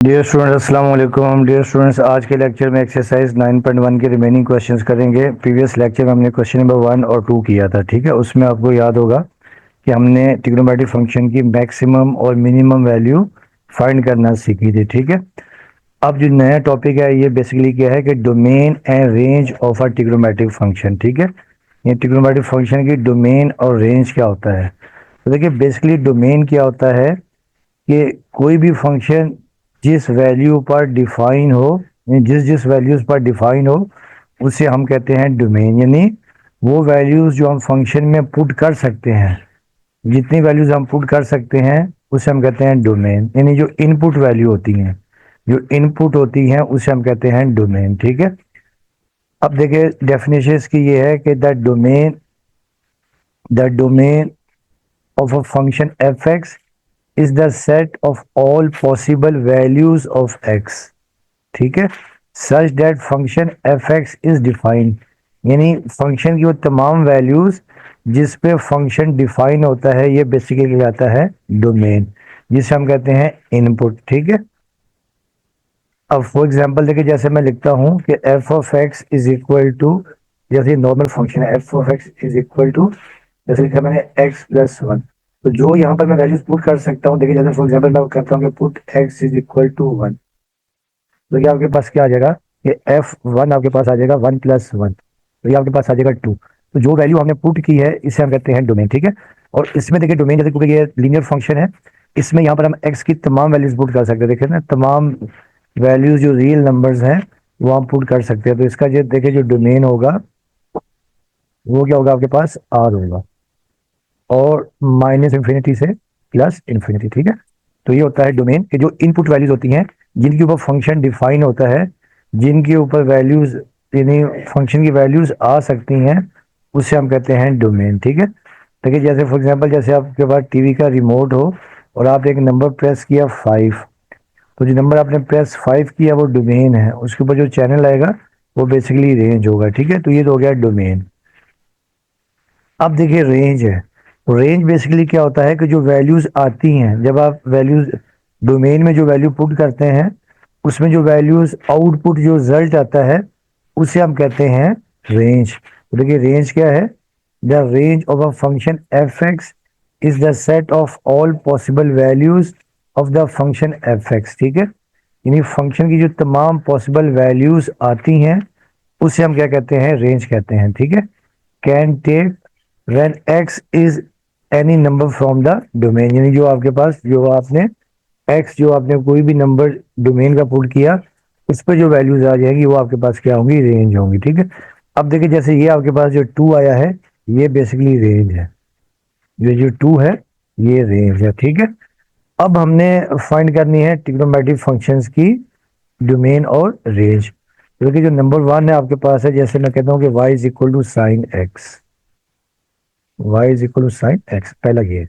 Dear students अस्सलाम वालेकुम। Dear students, आज के लेक्चर में एक्सरसाइज 9.1 के रिमेनिंग क्वेश्चंस करेंगे। प्रीवियस लेक्चर में हमने क्वेश्चन नंबर 1 और 2 किया था, ठीक है। उसमें आपको याद होगा कि हमने ट्रिग्नोमेट्रिक फंक्शन की मैक्सिमम और मिनिमम वैल्यू फाइंड करना सीखी थी, ठीक है। अब जो नया टॉपिक है ये बेसिकली क्या है कि domain and range of a trigonometric function, ठीक है। ये ट्रिग्नोमेट्रिक फंक्शन की डोमेन और रेंज क्या होता है। तो देखिए, बेसिकली डोमेन क्या होता है कि कोई भी फंक्शन जिस वैल्यू पर डिफाइन हो, जिस जिस वैल्यूज पर डिफाइन हो उसे हम कहते हैं डोमेन। यानी वो वैल्यूज जो हम फंक्शन में पुट कर सकते हैं, जितनी वैल्यूज हम पुट कर सकते हैं उसे हम कहते हैं डोमेन। यानी जो इनपुट वैल्यू होती हैं, जो इनपुट होती हैं उसे हम कहते हैं डोमेन, ठीक है। अब देखिए डेफिनेशन की ये है कि the domain of a function F x is the set of all possible values of x, ठीक है, such that function fx is defined। यानी फंक्शन की वो तमाम वैल्यूज जिस पे फंक्शन डिफाइन होता है ये बेसिकली कहलाता है डोमेन, जिसे हम कहते हैं इनपुट, ठीक है। अब फॉर एग्जांपल देखिए, जैसे मैं लिखता हूं कि f of x is equal to, जैसे नॉर्मल फंक्शन है f of x is equal to, जैसे लिखा मैंने एक्स प्लस वन। तो जो यहाँ पर मैं वैल्यूज पुट कर सकता हूँ, देखिए जैसे फॉर एग्जांपल मैं करता हूँ कि put x is equal to one, तो ये आपके पास क्या आ जाएगा, ये एफ वन आपके पास आ जाएगा वन प्लस वन, तो ये आपके पास आ जाएगा टू। तो जो वैल्यू हमने पुट की है इसे हम कहते हैं डोमेन, ठीक है। और इसमें देखिए डोमेन, जैसे क्योंकि ये लीनियर फंक्शन है, इसमें यहाँ पर हम एक्स की तमाम वैल्यूज पुट कर सकते हैं। देखिए ना, तमाम वैल्यूज जो रियल नंबर्स हैं वो हम पुट कर सकते हैं। तो इसका जो देखिए जो डोमेन होगा वो क्या होगा, आपके पास आर होगा, और माइनस इन्फिनिटी से प्लस इन्फिनिटी, ठीक है। तो ये होता है डोमेन के जो इनपुट वैल्यूज होती हैं, जिनके ऊपर फंक्शन डिफाइन होता है, जिनके ऊपर वैल्यूज यानी फंक्शन की वैल्यूज आ सकती हैं, उसे हम कहते हैं डोमेन, ठीक है। देखिए जैसे फॉर एग्जांपल, जैसे आपके पास टीवी का रिमोट हो और आप एक नंबर प्रेस किया 5, तो जो नंबर आपने प्रेस 5 किया वो डोमेन है, उसके ऊपर जो चैनल आएगा वो बेसिकली रेंज होगा, ठीक है। तो ये तो हो गया डोमेन। अब देखिए रेंज है, तो रेंज बेसिकली क्या होता है कि जो वैल्यूज आती हैं, जब आप वैल्यूज डोमेन में जो वैल्यू पुट करते हैं उसमें जो वैल्यूज आउटपुट जो रिजल्ट आता है उसे हम कहते हैं रेंज। तो देखिए रेंज क्या है, the range of a function F x is the set of all possible values of the function F x, ठीक है। यानी फंक्शन की जो तमाम पॉसिबल वैल्यूज आती हैं उसे हम क्या कहते हैं, रेंज कहते हैं, ठीक है। Can take when x is any number from the domain, यानी जो आपके पास जो आपने एक्स जो आपने कोई भी नंबर डोमेन का पुट किया उस पर जो वैल्यूज आ जाएंगी वो आपके पास क्या होंगी, रेंज होंगी, ठीक है। अब देखिए जैसे ये आपके पास जो टू आया है ये बेसिकली रेंज है, ये जो टू है ये रेंज है, ठीक है। अब हमने फाइंड करनी है ट्रिग्नोमेट्रिक फंक्शंस की डोमेन और रेंज। क्योंकि जो नंबर वन है आपके पास है, जैसे मैं कहता हूँ कि y is equal to sine x, y is equal to sine x, पहला ये।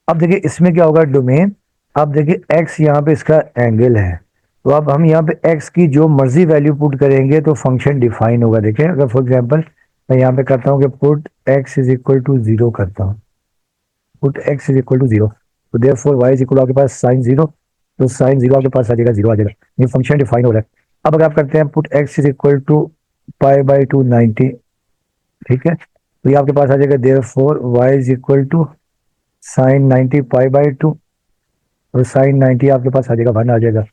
अब देखिए इसमें क्या होगा डोमेन, अब देखिए x यहाँ पे इसका एंगल है, तो अब हम यहाँ पे x की जो मर्जी वैल्यू पुट करेंगे तो फंक्शन डिफाइन होगा। देखिए अगर फॉर एग्जांपल मैं यहाँ पे करता हूँ कि put x is equal to zero करता हूँ, put x is equal to zero, तो देयरफॉर y इज इक्वल आपके पास साइन जीरो, तो साइन जीरो आपके पास आ जाएगा, जीरो आ जाएगा, ये फंक्शन डिफाइन हो रहा है। अब अगर आप करते हैं put x is equal to pi by two 90, ठीक है, तो ये आपके पास आ जाएगा therefore y is equal to sine 90 pi by two, और साइन 90 आपके पास आ जाएगा, वन आ जाएगा।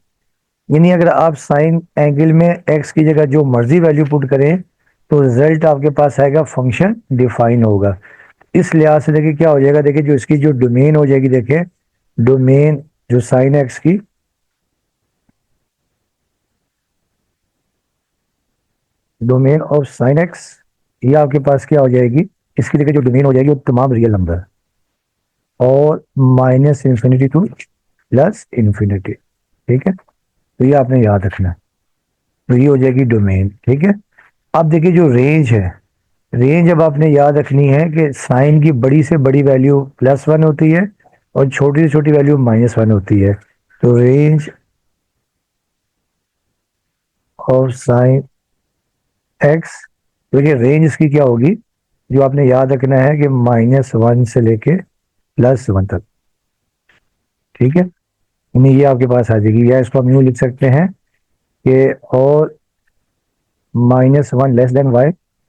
यानी अगर आप साइन एंगल में x की जगह जो मर्जी वैल्यू पुट करें तो रिजल्ट आपके पास आएगा फंक्शन डिफाइन होगा। इस लिहाज से देखिए क्या हो जाएगा, देखिए जो इसकी जो डोमेन हो जाएगी, देखिए डोमेन जो साइन एक्स की, डोमेन ऑफ साइन एक्स, ये आपके पास क्या हो जाएगी, इसकी देखिए जो डोमेन हो जाएगी वो तमाम रियल नंबर और minus infinity to plus infinity, ठीक है। तो ये आपने याद रखना है, तो ये हो जाएगी डोमेन, ठीक है। अब देखिए जो रेंज है, रेंज अब आपने याद रखनी है कि साइन की बड़ी से बड़ी वैल्यू प्लस वन होती है और छोटी से छोटी वैल्यू माइनस वन होती है। तो रेंज ऑफ साइन एक्स, देखिए रेंज इसकी क्या होगी, जो आपने याद रखना है कि माइनस वन से लेके प्लस वन तक, ठीक है। यानी ये आपके पास आ जाएगी, या इसको हम यूँ लिख सकते हैं कि और -1 less than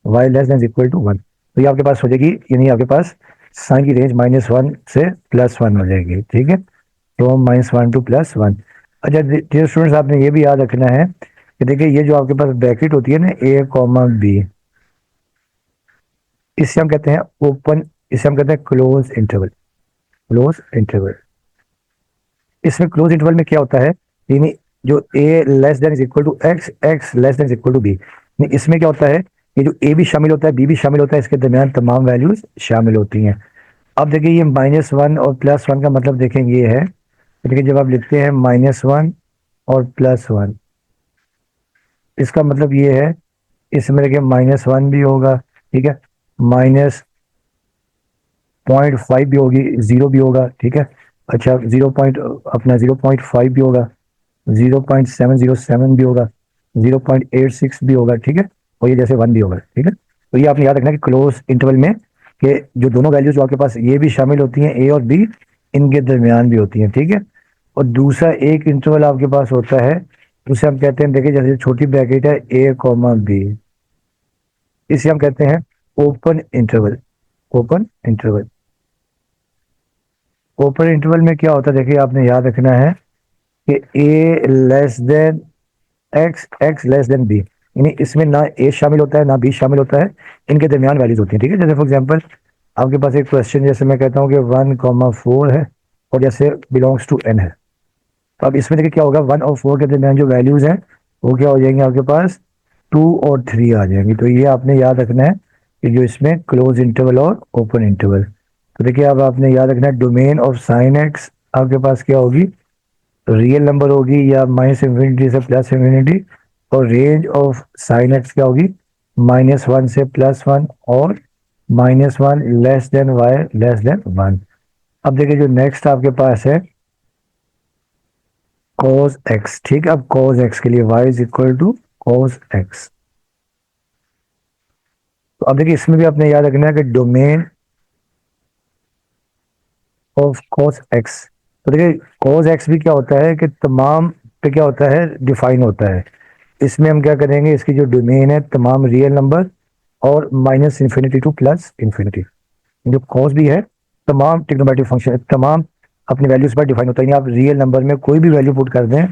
y less than equal to 1। तो ये आपके पास हो जाएगी, यानी आपके पास साइन की रेंज -1 से +1 हो जाएगी, ठीक है, फ्रॉम -1 टू +1। अच्छा डियर स्टूडेंट्स, आपने ये भी याद रखना है कि देखिए ये जो आपके पास ब्रैकेट होती है ना a कॉमा b, इससे हम कहते हैं ओपन, इसे हम कहते हैं क्लोज इंटरवल। क्लोज इंटरवल, इसमें क्लोज इंटरवल में क्या होता है, यानी जो a less than is equal to x, x less than is equal to b, इसमें क्या होता है, ये जो a भी शामिल होता है b भी शामिल होता है, इसके दरमियान तमाम वैल्यूज शामिल होती हैं। अब देखिए ये -1 और +1 का मतलब देखेंगे ये है, देखिए जब आप लिखते हैं -1 और +1, इसका मतलब ये है, इसमें देखिए -1 भी होगा, ठीक है, -0.5 भी होगी, 0 भी होगा, ठीक है, अच्छा 0 पॉइंट अपना 0.5 भी होगा, 0.707 भी होगा, 0.86 भी होगा, ठीक है, और ये जैसे 1 भी होगा, ठीक है। तो ये आपने याद रखना कि क्लोज इंटरवल में कि जो दोनों वैल्यूज जो आपके पास ये भी शामिल होती हैं, ए और बी, इनके दरमियान भी होती हैं, ठीक है। और दूसरा एक इंटरवल आपके पास होता है, उसे हम कहते हैं, देखिए जैसे छोटी ब्रैकेट है ए कॉमा बी, इसे हम कहते हैं open interval. Open interval, open interval में क्या होता है, देखिए आपने याद रखना है कि A less than X, X less than B, यानी इसमें ना ए शामिल होता है ना बी शामिल होता है, इनके दरमियान वैल्यूज होती हैं, ठीक है। जैसे फॉर एग्जांपल आपके पास एक क्वेश्चन, जैसे मैं कहता हूँ कि 1,4 है और जैसे बिलोंग्स टू n है, तो अब इसमें देखिए क्या होगा, 1 और 4 के दरमियान जो वैल्यूज हैं वो क्या हो जाएंगे आपके पास, 2 और 3 आ जाएंगी। तो ये आपने याद रखना है कि जो इसमें क्लोज इंटरवल और ओपन इंटरवल, तो देखिए अब आपने याद रखना है डोमेन ऑफ साइन एक्स आपके पास क्या होगी, रियल नंबर होगी या -इंफिनिटी से +इंफिनिटी, और रेंज ऑफ साइन एक्स क्या होगी, -1 से +1 और -1 less than y less then 1। अब देखिए जो नेक्स्ट आपके पास है cos x, ठीक है, अब cos x के लिए y is equal to cos x। तो अब देखिए इसमें भी आपने याद रखना है कि डोमेन ऑफ cos x, तो देखिए cos x भी क्या होता है कि तमाम पे क्या होता है, डिफाइन होता है। इसमें हम क्या करेंगे, इसकी जो डोमेन है तमाम रियल नंबर और -इंफिनिटी टू +इंफिनिटी, जो cos भी है तमाम ट्रिग्नोमेट्रिक फंक्शन तमाम अपनी वैल्यूज पर डिफाइन होता है, यानी आप रियल नंबर में कोई भी वैल्यू पुट कर दें,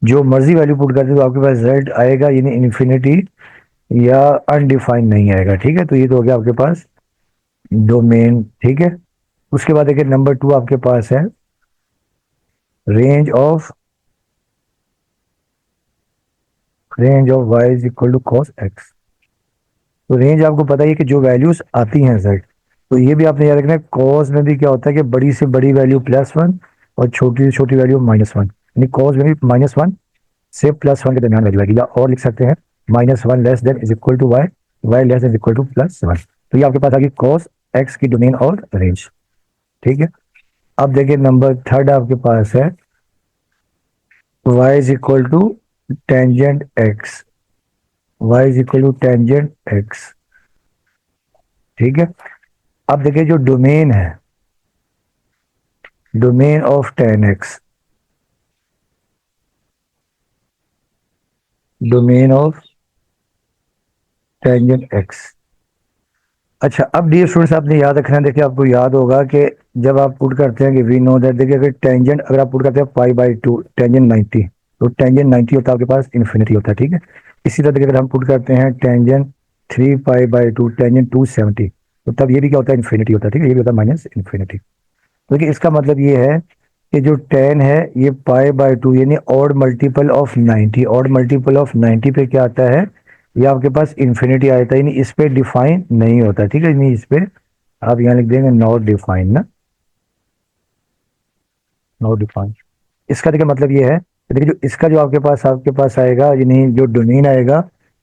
जो मर्जी वैल्यू पुट कर दें, तो आपके पास रिजल्ट आएगा, यानी इन्फिनिटी या अनडिफाइंड नहीं आएगा, ठीक है। तो ये तो हो गया आपके पास डोमेन, ठीक है। उसके बाद देखिए नंबर 2 आपके पास है range of y is equal to cos x। तो रेंज आपको पता ही है कि जो वैल्यूज आती हैं z, तो ये भी आपने याद रखना है, cos में भी क्या होता है कि बड़ी से बड़ी वैल्यू +1 और छोटी से छोटी वैल्यू -1, यानी cos में भी -1 से +1 के दरमियान वैल्यू आएगी, या और लिख सकते हैं -1 less than is equal to y, y less than is equal to +1। तो ये आपके पास आ गई cos x की डोमेन और रेंज, ठीक है। अब देखिए नंबर 3 आपके पास है y is equal to tangent x, y is equal to tangent x, ठीक है। अब देखिए जो डोमेन है, domain of tan x, domain of tangent x। अच्छा अब डियर स्टूडेंट्स आपने याद रखना है, देखिए आपको याद होगा कि जब आप पुट करते हैं कि वी नो दैट, देखिए अगर टेंजेंट अगर आप पुट करते हैं π/2 टेंजेंट 90, तो टेंजेंट 90 होता है आपके पास इन्फिनिटी होता है, ठीक है। इसी तरह देखिए अगर हम पुट करते हैं टेंजेंट 3π/2 टेंजेंट 270, तो तब ये भी क्या होता है, इन्फिनिटी होता है, ठीक है, ये भी होता है -इंफिनिटी। तो देखिए इसका मतलब ये है कि जो tan है ये π/2 यानी odd multiple of 90, odd multiple of 90 पे क्या आता है, ये आपके पास इन्फिनिटी आता है, यानी इस पे डिफाइन नहीं होता, ठीक है, यानी इस पे आप यहाँ लिख देंगे नॉट डिफाइन ना, नॉट डिफाइन। इसका देखिए मतलब ये है कि देखिए जो इसका जो आपके पास आएगा, यानी जो डोमेन आएगा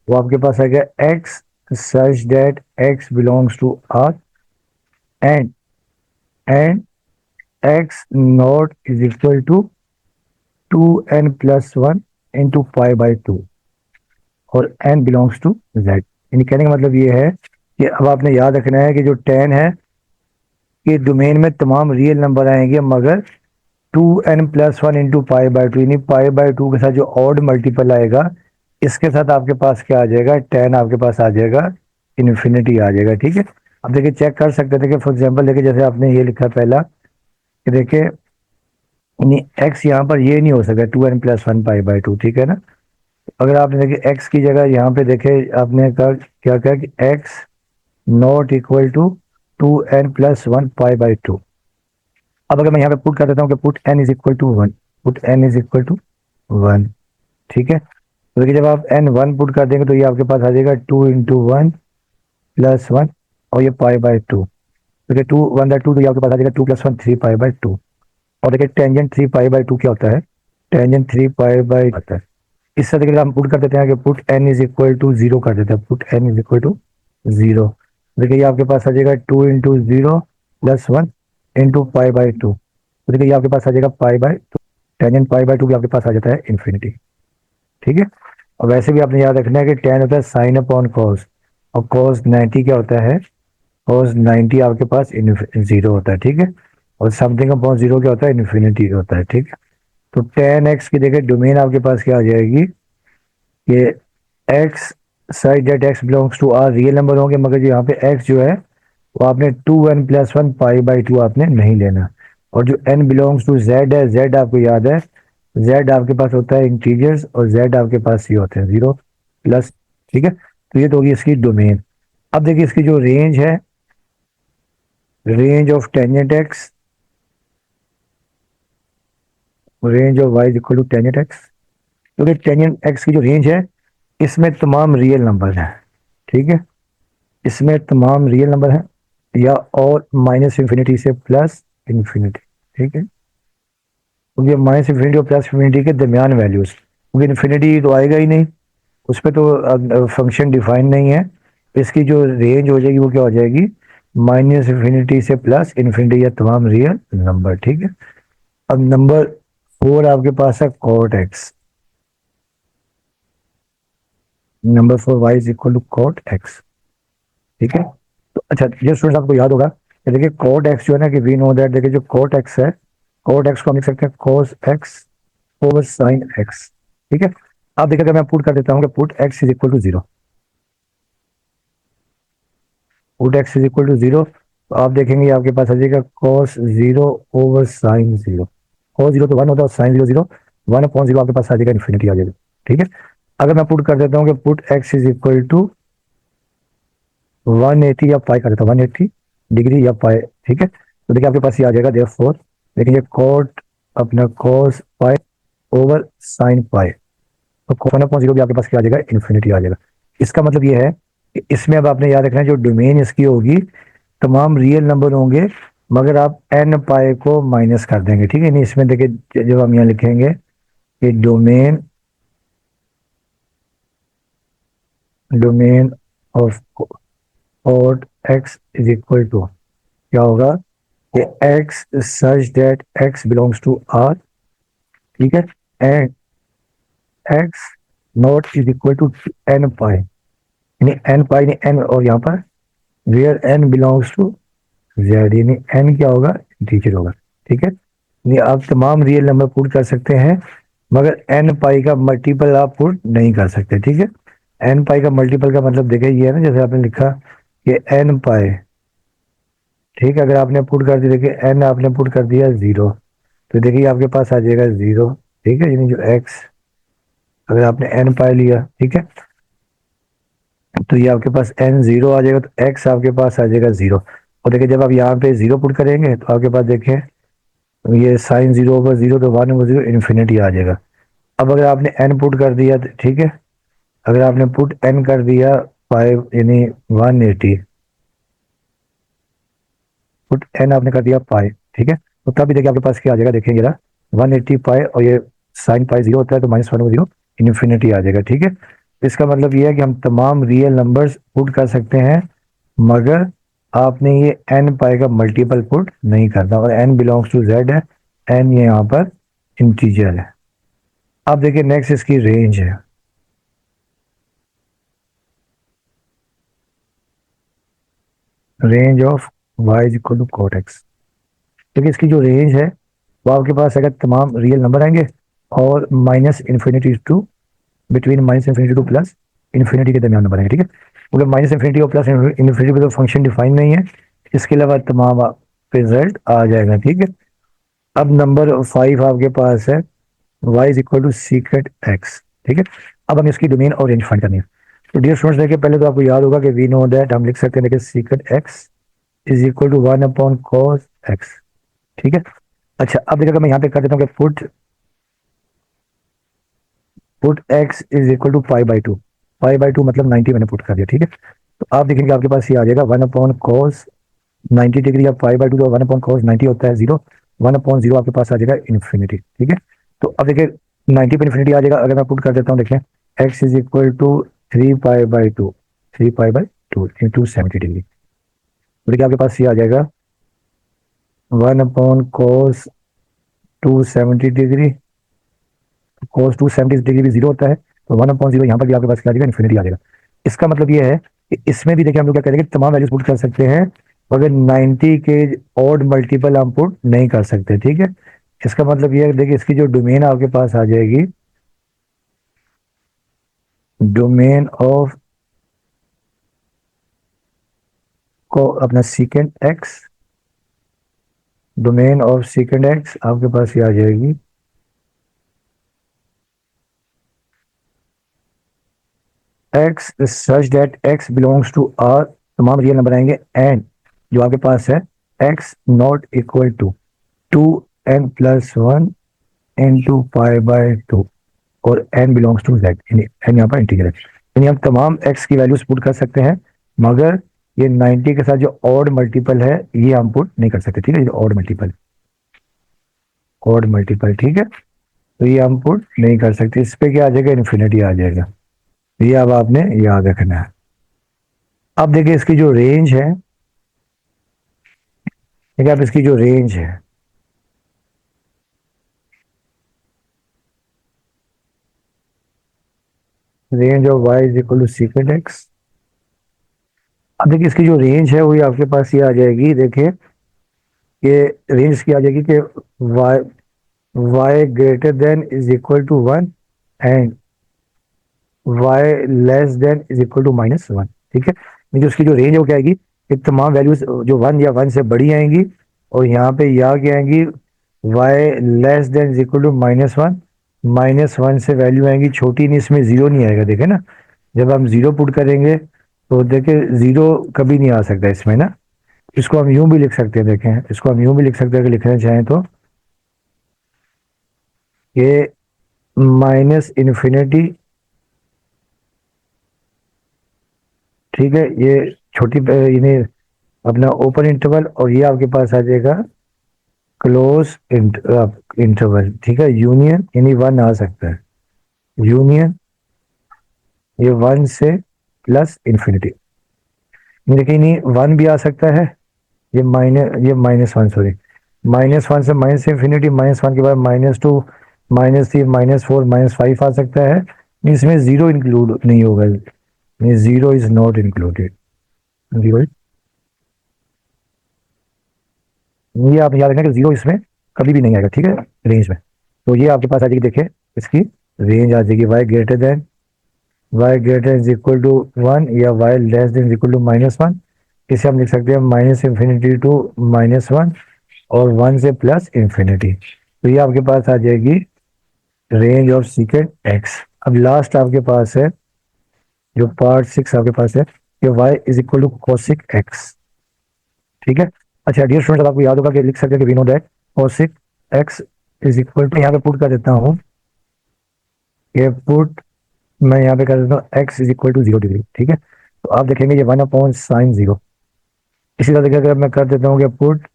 वो आपके पास आएगा x such that x belongs to R and and x not is equal to 2n+1 into π/2 और n बिलोंग्स टू z। यानी कहने का मतलब ये है कि अब आपने याद रखना है कि जो tan है कि डोमेन में तमाम रियल नंबर आएंगे मगर 2n+1 into pi by to, यानी पाई बाई टू के साथ जो ऑड मल्टीपल आएगा इसके साथ आपके पास क्या आ जाएगा, 10 आपके पास आ जाएगा, इन्फिनिटी आ जाएगा। ठीक है, अब देखिए चेक कर सकते थे कि फॉर एग्जांपल देखिए जैसे आपने ये लिखा पहला कि देखिए एक्स यहाँ पर ये नहीं हो सकता 2n+1 पाई बाई टू, ठीक है ना। अगर आपने देखिए एक्स की जगह यहाँ पे देखे आपने कहा क्या कहा कि x not equal to 2n+1 pi by two. अब अगर मैं यहाँ पे पुट कर देता हूँ कि put n is equal to one, put n is equal to one, ठीक है। तो देखिए जब आप n वन पुट कर देंगे तो ये आपके पास आ जाएगा 2 × 1 + 1 और ये पाई बाई टू। देखिए 2 × 1 = 2, तो ये आपके पास आ जाएगा 2 + 1 3 पाई बाई टू। और देखिए टेंजेंट 3 पाई बाई टू क्या होता है, टेंजेंट 3 पाई बाई होता है। इससे देखिए हम पुट कर देते हैं कि put n is equal to zero कर देते हैं, put n is equal to zero. देखिए ये आपके पास आ जाएगा 2 × 0 + 1 इंटू पाई बाई टू। तो देखिए ये आपके पास आ जाएगा पाई by to, tangent pi by to भी आपके पास आ जाता है इन्फिनिटी। ठीक है, और वैसे भी आपने याद रखना है कि टेन होता है साइन अपॉन कॉस, और कॉस 90 क्या होता है, कॉस 90 आपके पास जीरो होता है। ठीक है, और समथिंग अपॉन जीरो क्या होता है, इन्फिनिटी होता है। ठीक है, तो टेन एक्स की देखिए डोमेन आपके पास क्या आ जाएगी कि x side that x belongs to R real number होंगे, मगर जो यहाँ पे एक्स जो है वो आपने 2n+1 पाई बाई टू आपने नहीं लेना। और जो n बिलोंग्स टू z है, z आपको याद है, z आपके पास होता है इंटीजर्स और z आपके पास ये होते हैं जीरो प्लस। ठीक है, तो ये तो होगी इसकी डोमेन। अब देखिए इसकी जो रेंज है, range of tangent x, range of y equal to tangent x, क्योंकि टेंजेंट एक्स की जो रेंज है इसमें तमाम रियल नंबर हैं। ठीक है, इसमें तमाम रियल नंबर हैं या और माइनस इन्फिनिटी से प्लस इन्फिनिटी। ठीक है, क्योंकि माइनस इन्फिनिटी और प्लस इन्फिनिटी के दरमियान वैल्यूज, क्योंकि इन्फिनिटी तो आएगा ही नहीं, उस पर तो फंक्शन डिफाइन नहीं है। इसकी जो रेंज हो जाएगी वो क्या हो जाएगी, माइनस इन्फिनिटी से प्लस इन्फिनिटी या तमाम रियल नंबर। ठीक है, अब नंबर 4 आपके पास है cot x, number 4 y is equal to cot x. ठीक है, तो अच्छा ये स्टूडेंट आपको याद होगा कि देखिए कॉट एक्स जो है ना, कि वी नो दैट, देखिए जो कॉट एक्स है, कॉट एक्स को हम लिख सकते हैं cos x over sine x. ठीक है, अब देखिए अगर मैं पुट कर देता हूँ कि put x is equal to zero, put x is equal to zero, तो आप देखेंगे आपके पास आ जाएगा cos zero over sine zero. Cos zero तो वन होता है और साइन जीरो जीरो, 1/0 आपके पास आ जाएगा, इन्फिनिटी आ जाएगा। ठीक है, अगर मैं पुट कर देता हूँ कि put x is equal to 180 या पाई कर देता हूँ 180 डिग्री या पाई। ठीक है, तो देखिए आपके पास ये आ जाएगा देयरफॉर, देखिए कॉट अपना cos pi over sine pi, तो कॉन अपॉन जीरो भी आपके पास क्या आ जाएगा, इन्फिनिटी आ जाएगा। इसका मतलब ये है कि इसमें अब आपने याद रखना है जो डोमेन इसकी होगी तमाम रियल नंबर होंगे, मगर आप एन पाई को माइनस कर देंगे। ठीक है, नहीं इसमें देखिए जब हम यहाँ लिखेंगे कि domain, domain of cot X is equal to क्या होगा कि X such that x belongs to R. ठीक है, and x not is equal to N pi, यानी एन पाई ने एन, और यहाँ पर where N belongs to Z, यानी एन क्या होगा, इंटीजर होगा। ठीक है, यानी आप तमाम रियल नंबर पुट कर सकते हैं, मगर एन पाई का मल्टीपल आप पुट नहीं कर सकते। ठीक है, एन पाई का मल्टीपल का मतलब देखिए ये है ना, जैसे आपने लिखा कि एन पाई। ठीक है, अगर आपने पुट कर दिया, देखिए एन आपने पुट कर दिया जीरो, तो देखिए आपके पास आ जाएगा जीरो। ठीक है, यानी जो एक्स, अगर आपने एन पाई लिया, ठीक है, तो ये आपके पास एन जीरो आ जाएगा, तो एक्स आपके पास आ जाएगा जीरो। और देखिए जब आप यहाँ पे जीरो पुट करेंगे तो आपके पास देखिए तो ये साइन जीरो ओवर जीरो, तो 1/0 इन्फिनिटी आ जाएगा। अब अगर आपने एन पुट कर दिया, ठीक है, अगर आपने पुट एन कर दिया 5 यानी 180, पुट एन आपने कर दिया पाई, ठीक है, तो तब भी देखिए आपके पास क्या आ जाएगा, देखिए जरा 180 पाई, और ये साइन पाई जीरो होता है तो -1/0 इन्फिनिटी आ जाएगा। ठीक है, इसका मतलब ये है कि हम तमाम रियल नंबर्स पुट कर सकते हैं, मगर आपने ये एन पाई का मल्टीपल पुट नहीं करना, और एन बिलोंग्स टू जेड है, एन ये यहाँ पर इंटीजर है। अब देखिए नेक्स्ट इसकी रेंज है, range of y is equal to cot x. देखिए इसकी जो रेंज है वो आपके पास अगर तमाम रियल नंबर आएंगे और minus infinity to, between minus infinity to plus infinity के दरमियान नंबर आएंगे, ठीक है। मतलब माइनस इन्फिनिटी और प्लस इन्फिनिटी पे तो फंक्शन डिफाइन नहीं है, इसके अलावा तमाम रिजल्ट आ जाएगा, ठीक है। अब नंबर 5 आपके पास है y is equal to secant x, ठीक है। अब हमें इसकी डोमेन और रेंज फाइंड करनी है। तो डियर स्टूडेंट्स, देखिए पहले तो आपको याद होगा कि वी नो दैट, हम लिख सकते हैं देखिए secant x is equal to 1 upon cos x, ठीक है। अच्छा, अब देखिए अगर मैं यहाँ पे कर देता हूँ कि put x is equal to pi by two मतलब 90 मैंने पुट कर दिया, ठीक है। तो आप देखेंगे आपके पास ये आ जाएगा 1 अपॉन कॉस 90 डिग्री, या पाई बाई टू तो 1 अपॉन कॉस 90 होता है जीरो, 1 अपॉन जीरो आपके पास आ जाएगा इन्फिनिटी, ठीक है। तो अब देखिए 90 पे इन्फिनिटी आ जाएगा, अगर मैं पुट कर देता हूँ देखें x is equal to 3 pi by two into 70 degree, तो देखिए आपके पास ये आ जाएगा 1 upon cos 270 degree, cos 270 degree भी जीरो होता है, तो 1 अपॉन जीरो यहाँ पर भी आपके पास क्या आ जाएगा, इन्फिनिटी आ जाएगा। इसका मतलब ये है कि इसमें भी देखिए हम लोग क्या करेंगे, तमाम वैल्यूज पुट कर सकते हैं, मगर 90 के ऑड मल्टीपल हम पुट नहीं कर सकते, ठीक है। इसका मतलब ये है, देखिए इसकी जो डोमेन आपके पास आ जाएगी, डोमेन ऑफ को अपना secant x, domain of secant x आपके पास ये आ जाएगी x such that x belongs to R, तमाम रियल नंबर आएंगे, एंड जो आपके पास है x not equal to 2n+1 into pi by two, और n belongs to z, n यहाँ पर इंटीजर है, यानी हम तमाम x की वैल्यूज पुट कर सकते हैं, मगर ये 90 के साथ जो ऑड मल्टीपल है ये हम पुट नहीं कर सकते, ठीक है। ये ऑड मल्टीपल, ठीक है, तो ये हम पुट नहीं कर सकते, इस पे क्या आ जाएगा, इन्फिनिटी आ जाएगा। ये अब आपने याद रखना है। अब देखिए इसकी जो रेंज है, देखिए अब इसकी जो रेंज है, range of y is equal to secant x. अब देखिए इसकी जो रेंज है वही आपके पास ये आ जाएगी, देखिए ये रेंज इसकी आ जाएगी कि y y greater than is equal to 1 and y less than is equal to -1, ठीक है। जो उसकी जो रेंज है वो क्या आएगी, ये तमाम वैल्यूज जो 1 या 1 से बड़ी आएंगी, और यहाँ पे या क्या आएंगी, y less than is equal to -1, -1 से वैल्यू आएंगी छोटी, नहीं इसमें जीरो नहीं आएगा, देखे ना, जब हम जीरो पुट करेंगे तो देखे जीरो कभी नहीं आ सकता इसमें ना। इसको हम यूं भी लिख सकते हैं, देखें इसको हम यूं भी लिख सकते हैं, अगर लिखना चाहें तो ये माइनस इन्फिनिटी, ठीक है, ये छोटी यानी अपना ओपन इंटरवल, और ये आपके पास आ जाएगा क्लोज इंटरवल, ठीक है, यूनियन, यानी 1 आ सकता है, यूनियन ये 1 से प्लस इन्फिनिटी, देखिए नहीं 1 भी आ सकता है, ये -1, सॉरी, -1 से माइनस इन्फिनिटी, -1 के बाद -2, -3, -4, -5 आ सकता है, इसमें जीरो इंक्लूड नहीं होगा, zero is not included, zero, ये आप याद रखना कि जीरो इसमें कभी भी नहीं आएगा, ठीक है, रेंज में। तो ये आपके पास आ जाएगी, देखिए इसकी रेंज आ जाएगी y greater is equal to 1 या y less than is equal to -1, इसे हम लिख सकते हैं माइनस इन्फिनिटी टू -1 और 1 से प्लस इन्फिनिटी, तो ये आपके पास आ जाएगी रेंज ऑफ सीकेंड एक्स। अब लास्ट आपके पास है जो पार्ट 6 आपके पास है कि y is equal to cosec x, ठीक है। अच्छा डियर स्टूडेंट, आपको याद होगा कि लिख सकते हैं कि we know that cosec x is equal to, यहाँ पे पुट कर देता हूँ, ये पुट मैं यहाँ पे कर देता हूँ x is equal to 0 degree, ठीक है। तो आप देखेंगे ये 1 अपॉन साइन 0, इसी तरह देखिए अगर मैं कर देता हूँ कि put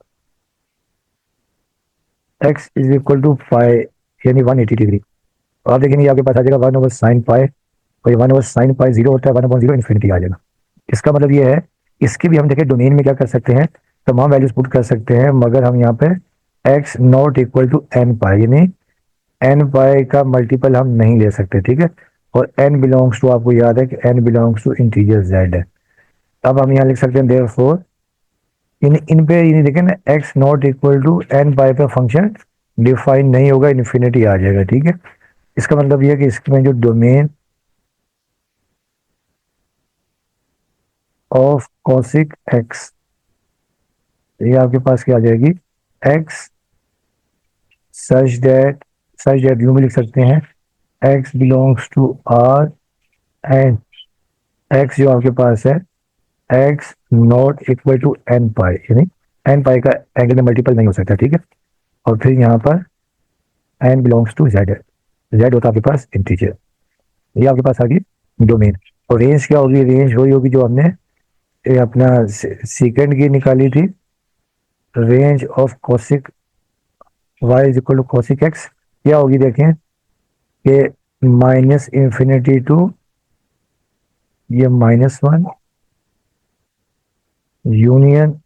x is equal to pi, यानी 180 डिग्री, तो आप देखेंगे आपके पास आ जाएगा 1/sin पाई, और ये 1/sin पाई जीरो होता है, 1/0 इन्फिनिटी आ जाएगा। इसका मतलब ये है, इसकी भी हम देखें डोमेन में क्या कर सकते हैं, तमाम वैल्यूज पुट कर सकते हैं, मगर हम यहाँ पे x not equal to n pi, यानी n पाई का मल्टीपल हम नहीं ले सकते, ठीक है। और n बिलोंग्स टू, आपको याद है कि n belongs to integer z है। अब हम यहाँ लिख सकते हैं देयरफॉर इन पे, यानी देखें ना x not equal to n pi पे फंक्शन डिफाइन नहीं होगा, इन्फिनिटी आ जाएगा, ठीक है। इसका मतलब ये है कि इसमें जो डोमेन ऑफ कॉसिक एक्स, ये आपके पास क्या आ जाएगी, x such that, such that यूं भी लिख सकते हैं, x belongs to R and x जो आपके पास है, x not equal to N pi, यानी एन पाई का एंगल में मल्टीपल नहीं हो सकता, ठीक है। और फिर यहाँ पर एन बिलोंग्स टू जेड है, जेड होता है आपके पास इंटीजर, ये आपके पास आ गई डोमेन। और रेंज क्या होगी, रेंज वही होगी जो हमने ये अपना सीकेंड की निकाली थी, range of cosec y is equal to cosec x, क्या होगी देखें कि माइनस इंफिनिटी टू ये -1 यूनियन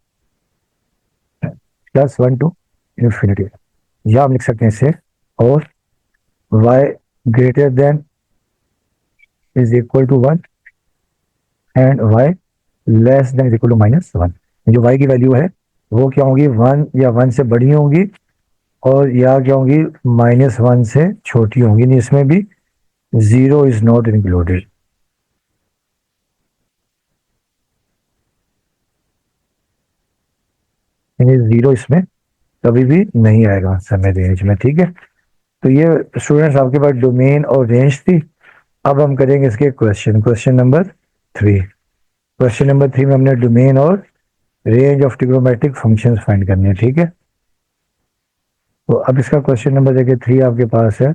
+1 टू इंफिनिटी, या हम लिख सकते हैं इसे, और y greater than is equal to 1 and y less than is equal to -1। जो y की वैल्यू है वो क्या होगी, 1 या 1 से बड़ी होंगी, और या क्या होंगी, -1 से छोटी होंगी, नहीं इसमें भी जीरो इज नॉट इंक्लूडेड, यानी जीरो इसमें कभी भी नहीं आएगा समय रेंज में, ठीक है। तो ये स्टूडेंट्स आपके पास डोमेन और रेंज थी। अब हम करेंगे इसके question, question number 3। Question number 3 में हमने डोमेन और range of trigonometric functions find करने हैं, ठीक है। तो अब इसका क्वेश्चन नंबर देखिए 3 आपके पास है,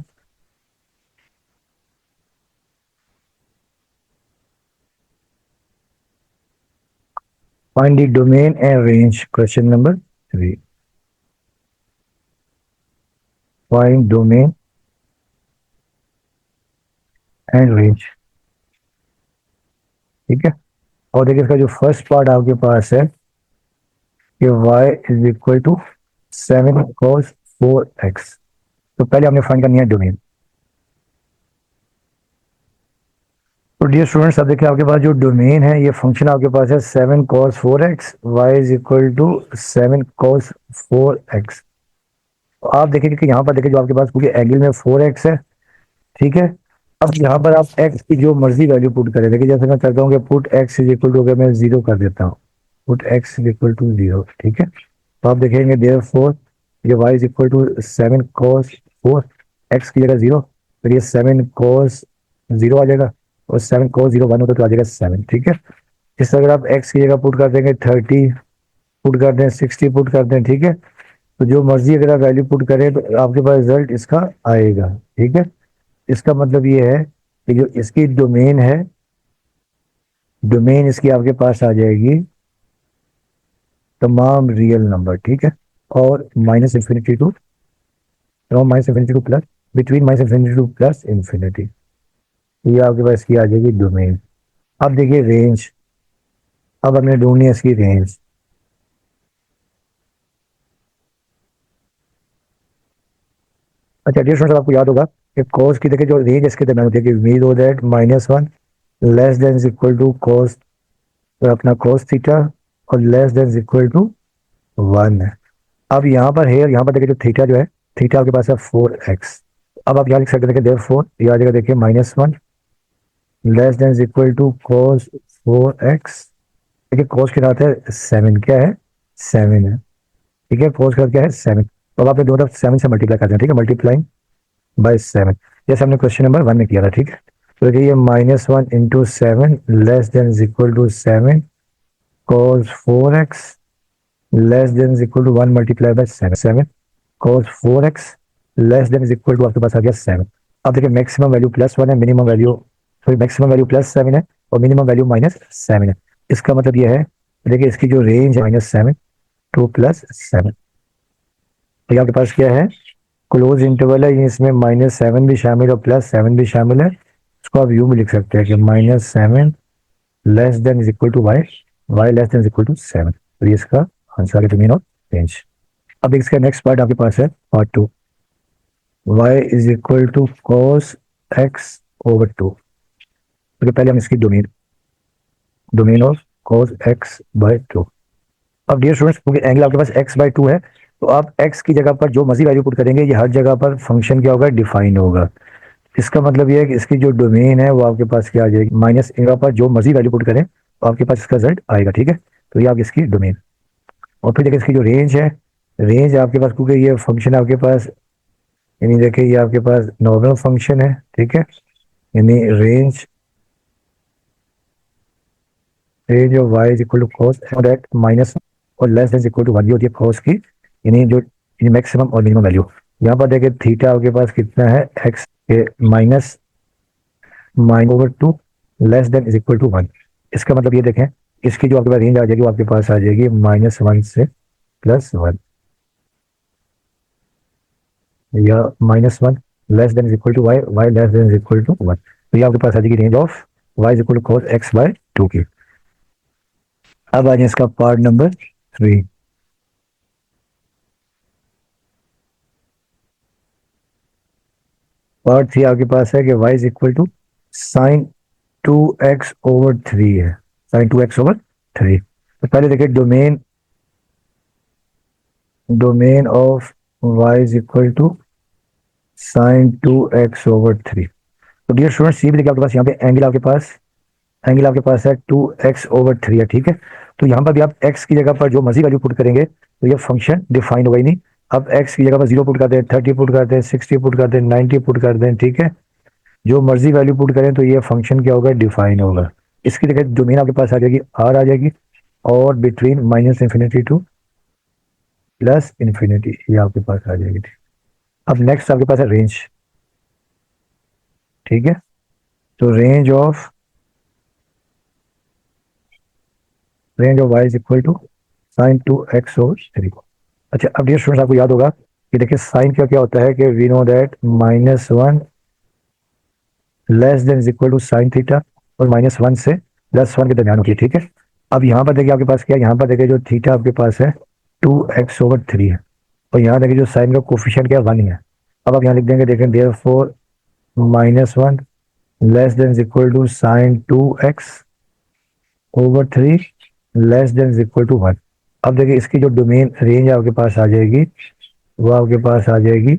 find the domain and range, question number 3, find domain and range, ठीक है। और देखिए इसका जो फर्स्ट पार्ट आपके पास है कि y is equal to 7 cos 4x, तो पहले हमने फाइंड करनी है डोमेन। तो डियर स्टूडेंट्स अब देखिए आपके पास जो डोमेन है, ये फंक्शन आपके पास है 7 cos 4x, y is equal to 7 cos 4x। तो आप देखेंगे कि यहाँ पर देखिए जो आपके पास क्योंकि एंगल में 4x है, ठीक है। अब यहाँ पर आप x की जो मर्जी वैल्यू पुट करें, देखिए जैसे मैं करता हूँ कि put x is equal to, अगर मैं 0 कर देता हूँ, put x is equal to 0, ठीक है। तो आप देखेंगे देयरफॉर ये y is equal to 7 cos 4, x की जगह 0, फिर ये 7 cos 0 आ जाएगा, और 7 cos 0 1 होता तो आ जाएगा 7, ठीक है। इस तरह अगर आप x की जगह पुट कर देंगे 30 पुट कर दें, 60 पुट कर दें, ठीक है। तो जो मर्जी अगर आप वैल्यू पुट करें तो आपके पास रिजल्ट इसका आएगा, ठीक है। इसका मतलब ये है कि जो इसकी डोमेन है, डोमेन इसकी आपके पास आ जाएगी तमाम रियल नंबर, ठीक है। और minus infinity to, from minus infinity to plus, between minus infinity to plus infinity, ये आपके पास की आ जाएगी डोमेन। अब देखिए रेंज, अब हमने ढूंढनी है इसकी रेंज। अच्छा डियर स्टूडेंट्स आपको याद होगा कि कॉस की देखिए जो रेंज इसके दरमियान होती है कि we know that -1 less than is equal to cos, अपना कॉस थीटा, और less than is equal to 1 है। अब यहाँ पर है, यहाँ पर देखिए जो थीटा जो है, थीटा आपके पास है 4x। अब आप यहाँ लिख सकते हैं देयरफॉर ये आ जाएगा देखिए -1 less than is equal to cos 4x, देखिए कॉस के साथ है 7, क्या है 7 है, ठीक है। कॉस के साथ क्या है 7, तो अब आपने दोनों तरफ 7 से मल्टीप्लाई कर दें, ठीक है, मल्टीप्लाइंग बाय 7, जैसे हमने क्वेश्चन नंबर 1 में किया था, ठीक है। तो देखिए ये -1 into 7 less than is equal to 7 cos 4x less than is equal to 1 multiply by 7 cos 4x less than is equal to आपके पास आ गया 7। अब देखिए मैक्सिमम वैल्यू +1 है, minimum value, sorry maximum value +7 है और मिनिमम वैल्यू -7 है। इसका मतलब ये है, देखिए इसकी जो रेंज है -7 टू +7, तो ये आपके पास क्या है, क्लोज इंटरवल है, ये इसमें -7 भी शामिल और +7 भी शामिल है। इसको आप यूं भी लिख सकते हैं कि -7 less than is equal to y, y less than is equal to 7, तो ये इसका आंसर है डोमेन ऑफ रेंज। अब इसका नेक्स्ट पार्ट आपके पास है part 2, y is equal to cos x over 2। तो पहले हम इसकी domain, domain of cos x by 2। अब डियर स्टूडेंट्स क्योंकि एंगल आपके पास x बाय 2 है, तो आप x की जगह पर जो मर्जी वैल्यू पुट करेंगे, ये हर जगह पर फंक्शन क्या होगा, डिफाइन होगा। इसका मतलब ये है कि इसकी जो डोमेन है वो आपके पास क्या आ जाएगी, माइनस जगह पर जो मर्जी वैल्यू पुट करें तो आपके पास इसका रिजल्ट आएगा, ठीक है। तो ये आपकी इसकी डोमेन। और फिर देखिए इसकी जो रेंज है, रेंज आपके पास, क्योंकि ये फंक्शन आपके पास, यानी देखिए ये आपके पास नॉर्मल फंक्शन है, ठीक है। यानी range range of y is equal to cos that minus और less than equal to one, ये होती है कॉस की, यानी जो मैक्सिमम और मिनिमम वैल्यू। यहाँ पर देखिए थीटा आपके पास कितना है, एक्स के minus over two less than is equal to one. इसका मतलब ये देखें, इसकी जो आपके पास रेंज आ जाएगी वो आपके पास आ जाएगी -1 से +1, या -1 less than is equal to y, y less than is equal to one. तो ये आपके पास आ जाएगी range of y is equal to cos x by 2 की। अब आ जाए इसका पार्ट नंबर 3। पार्ट 3 आपके पास है कि y is equal to sine 2x/3 है, साइन 2x/3। तो पहले देखिए domain, domain of y is equal to sine 2x/3। तो डियर स्टूडेंट सी भी देखिए आपके पास, यहाँ पे एंगल आपके पास है 2x/3 है, ठीक है। तो यहाँ पर भी आप x की जगह पर जो मर्जी वैल्यू पुट करेंगे तो ये फंक्शन डिफाइन होगा ही नहीं। अब x की जगह पर 0 पुट कर दें, 30 पुट कर दें, 60 पुट कर दें, 90 पुट कर दें, ठीक है। जो मर्जी वैल्यू पुट करें तो ये फंक्शन क्या होगा, डिफाइन होगा। इसकी जगह डोमेन आपके पास आ जाएगी आर आ जाएगी, और बिटवीन -∞ टू +∞ ये आपके पास आ जाएगी। अब नेक्स्ट आपके पास है रेंज, ठीक है। तो range of y is equal to sine 2x/3। अच्छा, अब डियर स्टूडेंट्स आपको याद होगा कि देखिए साइन क्या क्या होता है कि we know that -1 less than is equal to sine theta, और -1 से +1 के दरमियान होती है, ठीक है। अब यहाँ पर देखिए आपके पास क्या है, यहाँ पर देखिए जो थीटा आपके पास है 2x/3 है, और यहाँ देखिए जो साइन का कोफिशिएंट क्या है 1 ही है। अब आप यहाँ लिख देंगे, देखें therefore -1 less than is equal to sine 2x/3 less than is equal to 1। अब देखिए इसकी जो डोमेन रेंज आपके पास आ जाएगी, वो आपके पास आ जाएगी,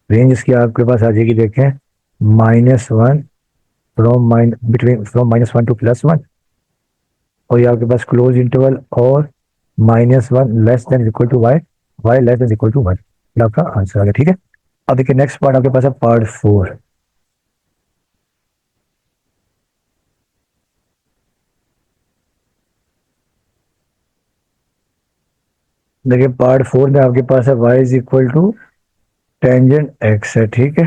रेंज इसकी आपके पास आ जाएगी, देखें -1 फ्रॉम -1 टू +1, और ये आपके पास क्लोज इंटरवल, और -1 less than equal to y, y less than equal to 1। ये आपका आंसर आ गया, ठीक है। अब देखिए नेक्स्ट पार्ट आपके पास है पार्ट 4। देखिए पार्ट 4 में आपके पास है y is equal to tangent x है, ठीक है।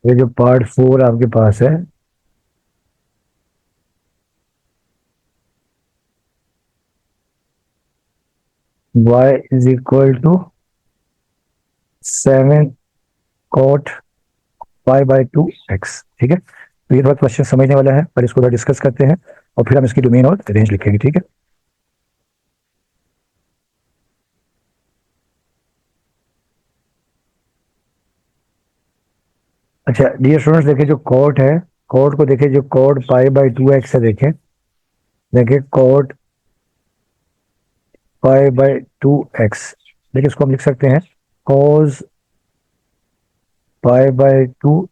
ये जो पार्ट 4 आपके पास है, y is equal to 7 cot π/2x, ठीक है। तो ये थोड़ा क्वेश्चन समझने वाला है, पर इसको थोड़ा डिस्कस करते हैं और फिर हम इसकी डोमेन और रेंज लिखेंगे, ठीक है। अच्छा डियर स्टूडेंट्स, देखिए जो कॉट है, कॉट को देखिए, जो कॉट π/2x है, देखें देखिए कॉट π/2x, देखिए इसको हम लिख सकते हैं cos π/2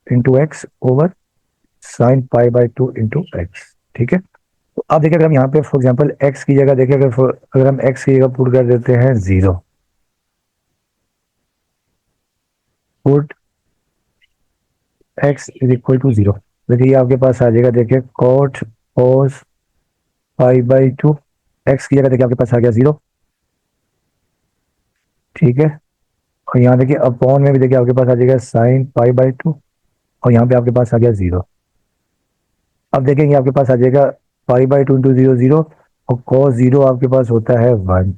into x over sine π/2 into x, ठीक है। तो अब देखिए अगर हम यहाँ पे फॉर एग्जांपल x की जगह देखिए, अगर हम x की जगह पुट कर देते हैं 0, put x is equal to 0, देखिए ये आपके पास आ जाएगा, देखिए cot cos π/2, x की जगह देखिए आपके पास आ गया 0, ठीक है। और यहाँ देखिए अपॉन में भी देखिए आपके पास आ जाएगा साइन π/2, और यहाँ पे आपके पास आ गया 0। अब देखेंगे आपके पास आ जाएगा π/2 इंटू 0 0, और cos 0 आपके पास होता है 1,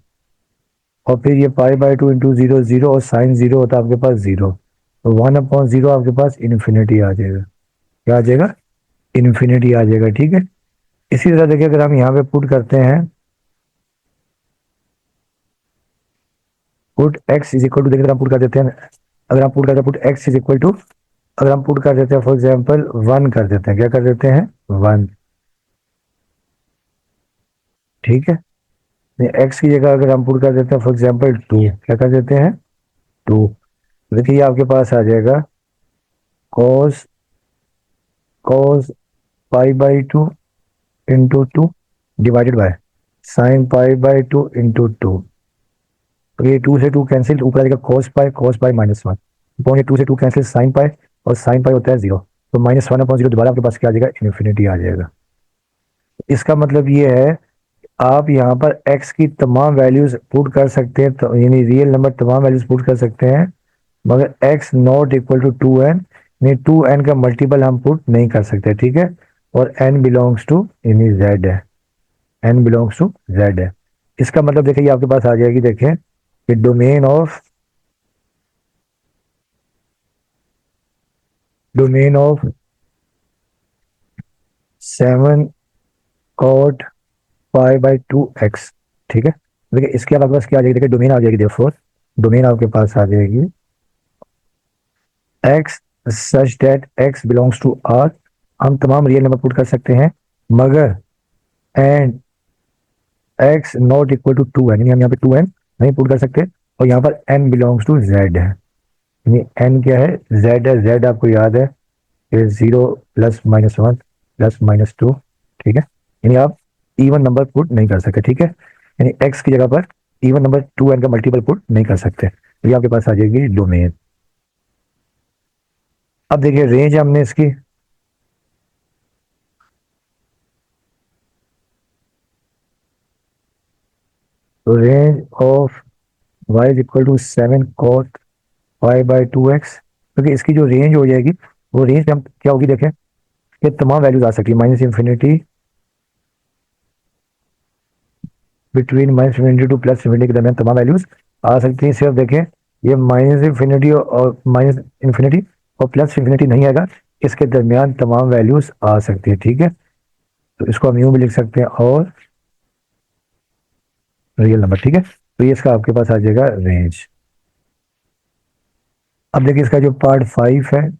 और फिर ये π/2 इंटू 0 0, और साइन 0 होता है आपके पास 0, तो 1/0 आपके पास इन्फिनिटी आ जाएगा। क्या आ जाएगा, इन्फिनिटी आ जाएगा, ठीक है। इसी तरह देखिए अगर हम यहाँ पे पुट करते हैं, put x is equal to, देखिए हम पुट कर देते हैं, अगर हम पुट करते हैं put x is equal to, अगर हम पुट कर देते हैं फॉर एग्जाम्पल 1 कर देते हैं, क्या कर देते हैं 1, ठीक है। एक्स की जगह अगर हम पुट कर देते हैं फॉर एग्जाम्पल 2, क्या कर देते हैं 2, देखिए आपके पास आ जाएगा cos cos pi by 2 into 2 divided by sine pi by 2 into 2। तो ये 2 से 2 कैंसिल, ऊपर आ जाएगा cos पाई -1 अपॉन ये 2 से 2 कैंसिल साइन पाई, और साइन पाई होता है 0, तो -1 अपॉन 0 दोबारा आपके पास क्या आ जाएगा इन्फिनिटी आ जाएगा। इसका मतलब ये है आप यहाँ पर x की तमाम वैल्यूज पुट कर सकते हैं, तो यानी रियल नंबर तमाम वैल्यूज पुट कर सकते हैं, मगर x not equal to 2n, यानी 2n का मल्टीपल हम पुट नहीं कर सकते, ठीक है। और n बिलोंग्स टू यानी z है, n बिलोंग्स टू z है। इसका मतलब देखिए आपके पास आ जाएगी, देखें कि domain of 7 cot pi by 2x, ठीक है। देखिए इसके आपके पास क्या आ जाएगी, देखिए डोमेन आ जाएगी, देखो डोमेन आपके पास आ जाएगी x such that x belongs to R, हम तमाम रियल नंबर पुट कर सकते हैं, मगर and x not equal to 2n, यानी हम यहाँ पे 2n नहीं पुट कर सकते, और यहाँ पर n बिलोंग्स टू z है, यानी n क्या है z है, z आपको याद है कि 0 प्लस -1 प्लस -2, ठीक है। यानी आप इवन नंबर पुट नहीं कर सकते, ठीक है, यानी x की जगह पर इवन नंबर 2n का मल्टीपल पुट नहीं कर सकते, तो ये आपके पास आ जाएगी डोमेन। अब देखिए रेंज हमने इसकी, तो range of y is equal to 7 cot pi by 2x, क्योंकि इसकी जो रेंज हो जाएगी वो रेंज हम क्या होगी, देखें ये तमाम वैल्यूज आ सकती है, माइनस इन्फिनिटी, बिटवीन -∞ टू +∞ के दरमियान तमाम वैल्यूज आ सकती हैं। सिर्फ देखें ये -∞ और -∞ और +∞ नहीं आएगा, इसके दरमियान तमाम वैल्यूज आ सकती है, ठीक है। तो इसको हम यूं भी लिख सकते हैं और रियल नंबर, ठीक है। तो ये इसका आपके पास आ जाएगा रेंज। अब देखिए इसका जो पार्ट 5 है,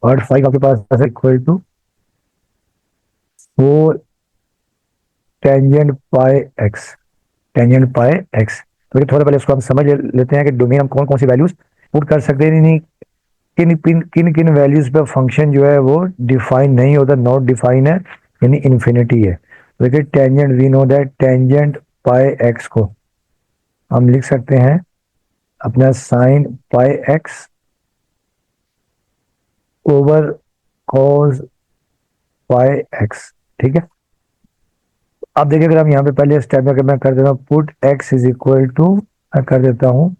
पार्ट 5 आपके पास equal to 4 tangent pi x, tangent pi x. तो थोड़ा पहले इसको हम समझ लेते हैं कि डोमेन हम कौन कौन सी वैल्यूज पुट कर सकते हैं, नहीं किन किन किन किन वैल्यूज पे फंक्शन जो है वो डिफाइन नहीं होता, नॉट डिफाइन है, यानी इन्फिनिटी है। तो देखिए tangent, we know that tangent pi x को हम लिख सकते हैं अपना sine pi x over cos pi x, ठीक है। अब देखिए अगर हम यहाँ पे पहले स्टेप में अगर मैं कर देता हूँ put x is equal to, मैं कर देता हूँ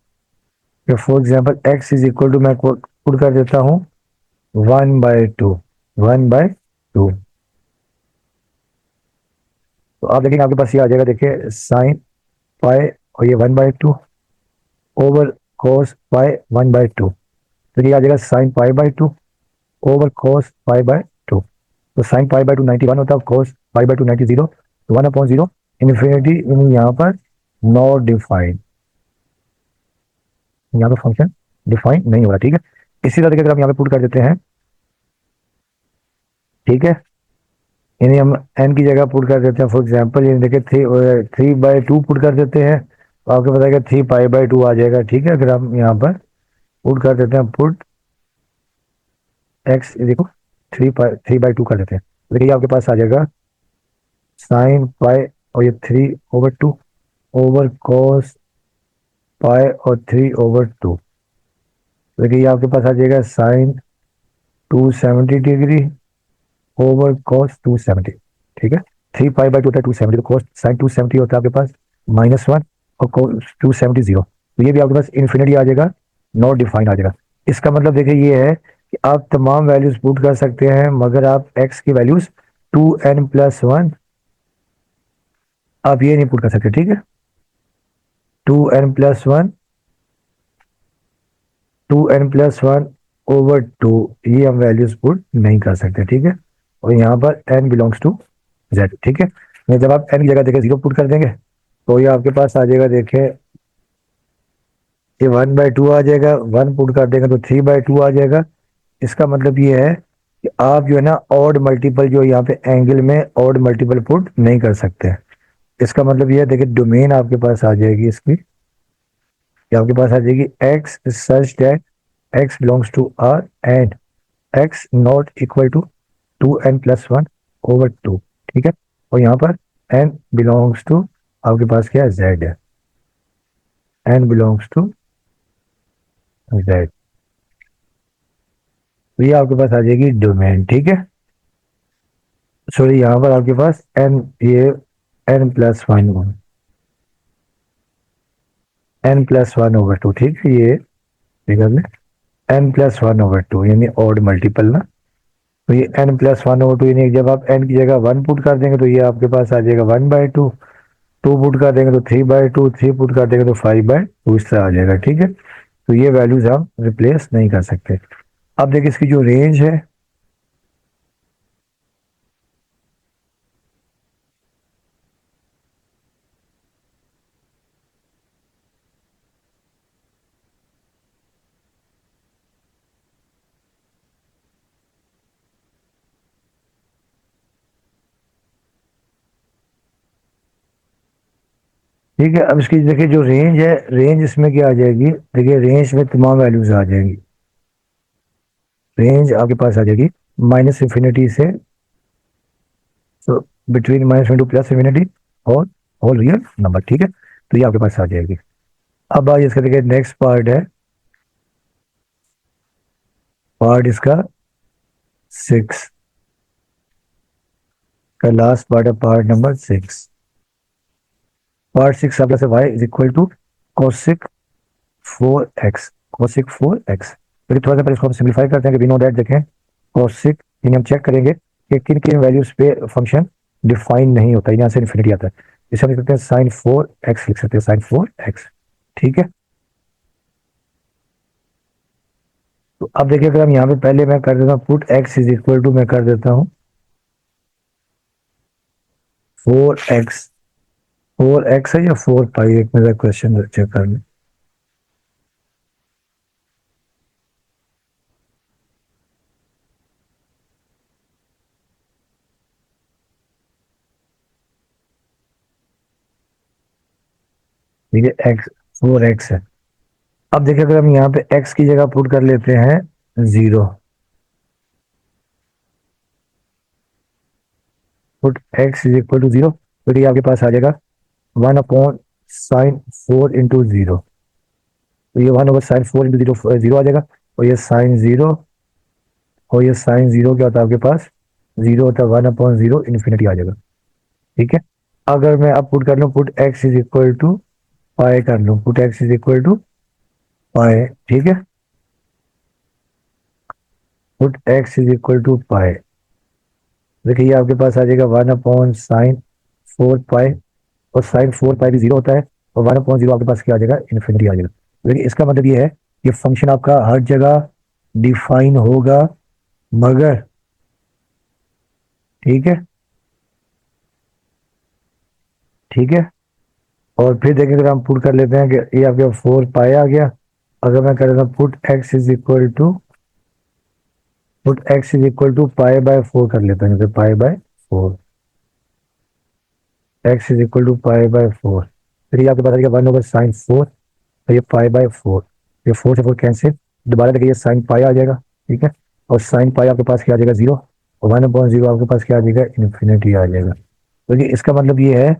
for example x is equal to, मैं पुट कर देता हूँ 1/2, 1/2। तो आप देखेंगे आपके पास ये आ जाएगा, देखिए साइन पाई और ये 1/2 ओवर cos पाई 1/2, तो ये आ जाएगा sine pi by 2 over cos pi by 2। तो साइन पाई बाई 2 91 होता है, cos पाई बाई 2 90, 0, 1/0 इन्फिनिटी, यहाँ पर नॉट डिफाइंड, यहाँ पर फंक्शन डिफाइन नहीं हो रहा, ठीक है। इसी तरह अगर हम यहाँ पे पुट कर देते हैं, ठीक है, यानी हम n की जगह पुट कर देते हैं फॉर एग्जाम्पल, यानी देखिए 3/2 पुट कर देते हैं, तो आपको पता है कि 3 पाई बाई 2 आ जाएगा, ठीक है। अगर हम यहाँ पर पुट कर देते हैं पुट x देखो 3/2 कर देते हैं, तो देखिए आपके पास आ जाएगा साइन पाई और ये 3/2 ओवर cos पाई और 3/2, देखिए आपके पास आ जाएगा साइन 270 डिग्री ओवर cos 270, ठीक है। 3 पाई बाई 2 होता है 270, तो cos साइन 270 होता है आपके पास -1 और cos 270 0, तो ये भी आपके पास इन्फिनिटी आ जाएगा, नॉट डिफाइन आ जाएगा। इसका मतलब देखिए ये है कि आप तमाम वैल्यूज पुट कर सकते हैं, मगर आप x की वैल्यूज 2n+1 आप ये नहीं पुट कर सकते, ठीक है। 2n+1 2n+1/2 ये हम वैल्यूज पुट नहीं कर सकते, ठीक है। और यहाँ पर n बिलोंग्स टू z, ठीक है। जब आप n की जगह देखिए 0 पुट कर देंगे, तो ये आपके पास आ जाएगा, देखें ये 1/2 आ जाएगा, 1 पुट कर देंगे तो 3/2 आ जाएगा। इसका मतलब ये है कि आप जो है ना ऑड मल्टीपल, जो यहाँ पे एंगल में ऑड मल्टीपल पुट नहीं कर सकते। इसका मतलब ये है, देखिए डोमेन आपके पास आ जाएगी इसकी, ये आपके पास आ जाएगी x such that x belongs to R and x not equal to 2n+1/2। ठीक है, और यहाँ पर n बिलोंग्स टू आपके पास क्या है, z है, n बिलोंग्स टू z। तो ये आपके पास आ जाएगी डोमेन। ठीक है, सॉरी यहाँ पर आपके पास n, ये n+1, n+1/2। ठीक है, ये फिगर में n+1/2 यानी ऑड मल्टीपल ना। तो ये n+1/2 यानी जब आप n की जगह 1 पुट कर देंगे तो ये आपके पास आ जाएगा 1/2, 2 पुट कर देंगे तो 3/2, 3 पुट कर देंगे तो 5/2, इस तरह आ जाएगा। ठीक है, तो ये वैल्यूज हम रिप्लेस नहीं कर सकते। अब देखिए इसकी जो रेंज है, ठीक है, अब इसकी देखिए जो रेंज है, रेंज इसमें क्या आ जाएगी, देखिए रेंज में तमाम वैल्यूज आ जाएंगी। रेंज आपके पास आ जाएगी -इंफिनिटी से, तो बिटवीन -2 प्लस इंफिनिटी और होल रियल नंबर। ठीक है, तो ये आपके पास आ जाएगी। अब आइए इसका देखिए नेक्स्ट पार्ट है, पार्ट इसका 6 का लास्ट पार्ट है, पार्ट नंबर 6। पार्ट 6 आपके पास y is equal to cosec 4x, cosec 4x। तो थोड़ा सा पहले इसको हम सिंप्लीफाई करते हैं कि वी नो दैट, देखें कोसिक यानी हम चेक करेंगे कि किन किन वैल्यूज पे फंक्शन डिफाइन नहीं होता, यहाँ से इन्फिनिटी आता है। इसे हम लिख सकते हैं sin 4x, लिख सकते हैं sin 4x। ठीक है, तो अब देखिए अगर हम यहाँ पे पहले मैं कर देता हूँ put x is equal to, मैं कर देता हूँ 4x, 4x है या 4 पाई, एक मेरा क्वेश्चन चेक कर लें। ठीक है, x 4x है। अब देखिए अगर हम यहाँ पे x की जगह पुट कर लेते हैं 0, put x is equal to 0, तो ये आपके पास आ जाएगा 1/sin 4 × 0। तो ये 1/sin 4 × 0 जीरो आ जाएगा, और ये sin 0, और ये sin 0 क्या होता है आपके पास, 0 होता है, 1/0 इन्फिनिटी आ जाएगा। ठीक है, अगर मैं अब पुट कर लूँ put x is equal to pi कर लूँ, put x is equal to pi. ठीक है, put x is equal to pi, देखिए ये आपके पास आ जाएगा 1/sin 4 पाई, और sin 4 पाई भी 0 होता है, और 1/0 आपके पास क्या आ जाएगा, इन्फिनिटी आ जाएगा। देखिए इसका मतलब ये है कि फंक्शन आपका हर जगह डिफाइन होगा, मगर ठीक है, ठीक है, और फिर देखिए अगर हम पुट कर लेते हैं कि ये आपके 4 पाई आ गया। अगर मैं कर देता हूँ put x is equal to पाई/4 कर लेते हैं, पाई/4, x इज इक्वल टू पाई/4। फिर ये आपके पास आ गया 1/sin 4, तो ये पाई/4, ये 4 से 4 कैंसिल, दोबारा देखिए ये साइन पाई आ जाएगा। ठीक है, और साइन पाई आपके पास क्या आ जाएगा, 0, और 1/0 आपके पास क्या आ जाएगा, इन्फिनिटी आ जाएगा। तो ये इसका मतलब ये है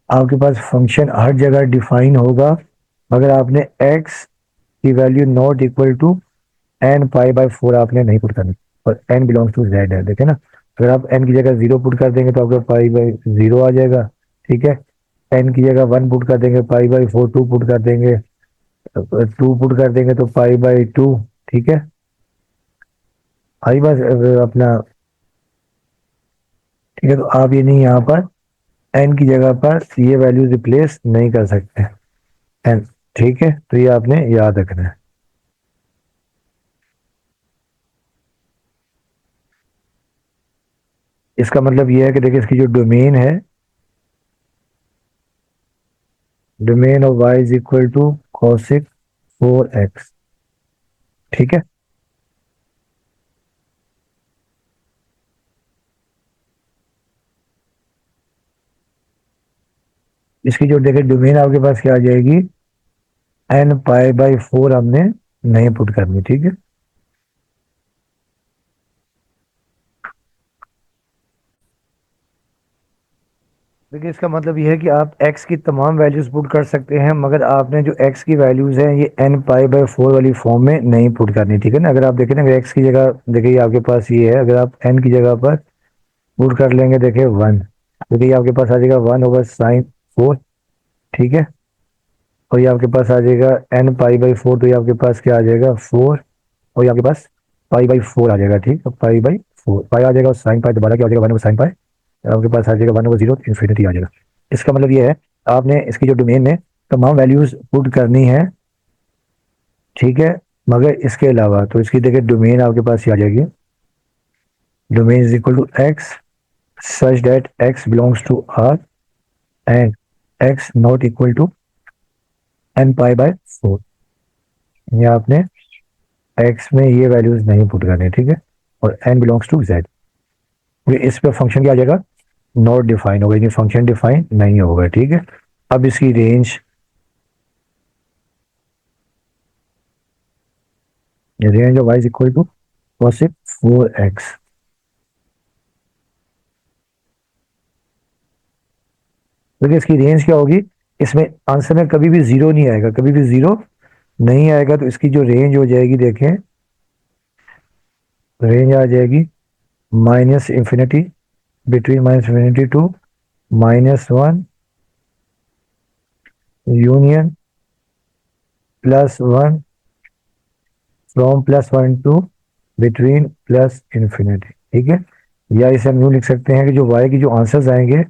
आपके पास फंक्शन हर जगह डिफाइन होगा, मगर आपने x की value not equal to n पाई/4 आपने नहीं पुट करनी, और n बिलोंग्स टू z है। देखे ना, अगर आप n की जगह 0 पुट कर देंगे तो आपका पाई/0 आ जाएगा। ठीक है, n की जगह 1 पुट कर देंगे पाई/4, 2 पुट कर देंगे, 2 पुट कर देंगे तो पाई/2। ठीक है, आई बस अपना, ठीक है, तो आप ये नहीं यहाँ पर n की जगह पर ये वैल्यू रिप्लेस नहीं कर सकते n। ठीक है, तो ये आपने याद रखना है। इसका मतलब ये है कि देखिए इसकी जो डोमेन है, domain of y is equal to cosec 4x। ठीक है, इसकी जो देखिए डोमेन आपके पास क्या आ जाएगी, n पाई बाई 4 हमने नहीं पुट करनी। ठीक है, देखिए इसका मतलब ये है कि आप x की तमाम वैल्यूज पुट कर सकते हैं, मगर आपने जो x की वैल्यूज हैं ये n पाई बाई 4 वाली फॉर्म में नहीं पुट करनी। ठीक है ना, अगर आप देखें ना, अगर x की जगह देखिए आपके पास ये है, अगर आप n की जगह पर पुट कर लेंगे देखिए 1, देखिए आपके पास आ जाएगा 1 ओवर साइन 4। ठीक है, और ये आपके पास आ जाएगा n पाई बाई 4, तो ये आपके पास क्या आ जाएगा 4, और ये आपके पास पाई बाई 4 आ जाएगा। ठीक है, पाई बाई 4 पाई आ जाएगा, और साइन पाई दोबारा क्या हो जाएगा 1 ओवर साइन पाई, आपके पास आ जाएगा 1 ओवर 0 इन्फिनिटी आ जाएगा। इसका मतलब ये है आपने इसकी जो डोमेन में तमाम वैल्यूज पुट करनी है। ठीक है, मगर इसके अलावा तो इसकी देखिए डोमेन आपके पास ये आ जाएगी, domain is equal to x such that x belongs to R and x not equal to N pi by 4। ये आपने एक्स में ये वैल्यूज नहीं पुट करनी। ठीक है, और एन बिलोंग्स टू जेड, इस पे फंक्शन क्या आ जाएगा, नॉट डिफाइन होगा, यानी फंक्शन डिफाइन नहीं होगा। ठीक है, अब इसकी range of y is equal to cosec 4x। देखिए इसकी रेंज क्या होगी, इसमें आंसर में कभी भी जीरो नहीं आएगा, कभी भी जीरो नहीं आएगा, तो इसकी जो रेंज हो जाएगी देखें, रेंज आ जाएगी minus infinity, between minus infinity to -1 union +1 from +1 to between plus infinity. ठीक है, या इसे हम यूँ लिख सकते हैं कि जो y की जो आंसर्स आएंगे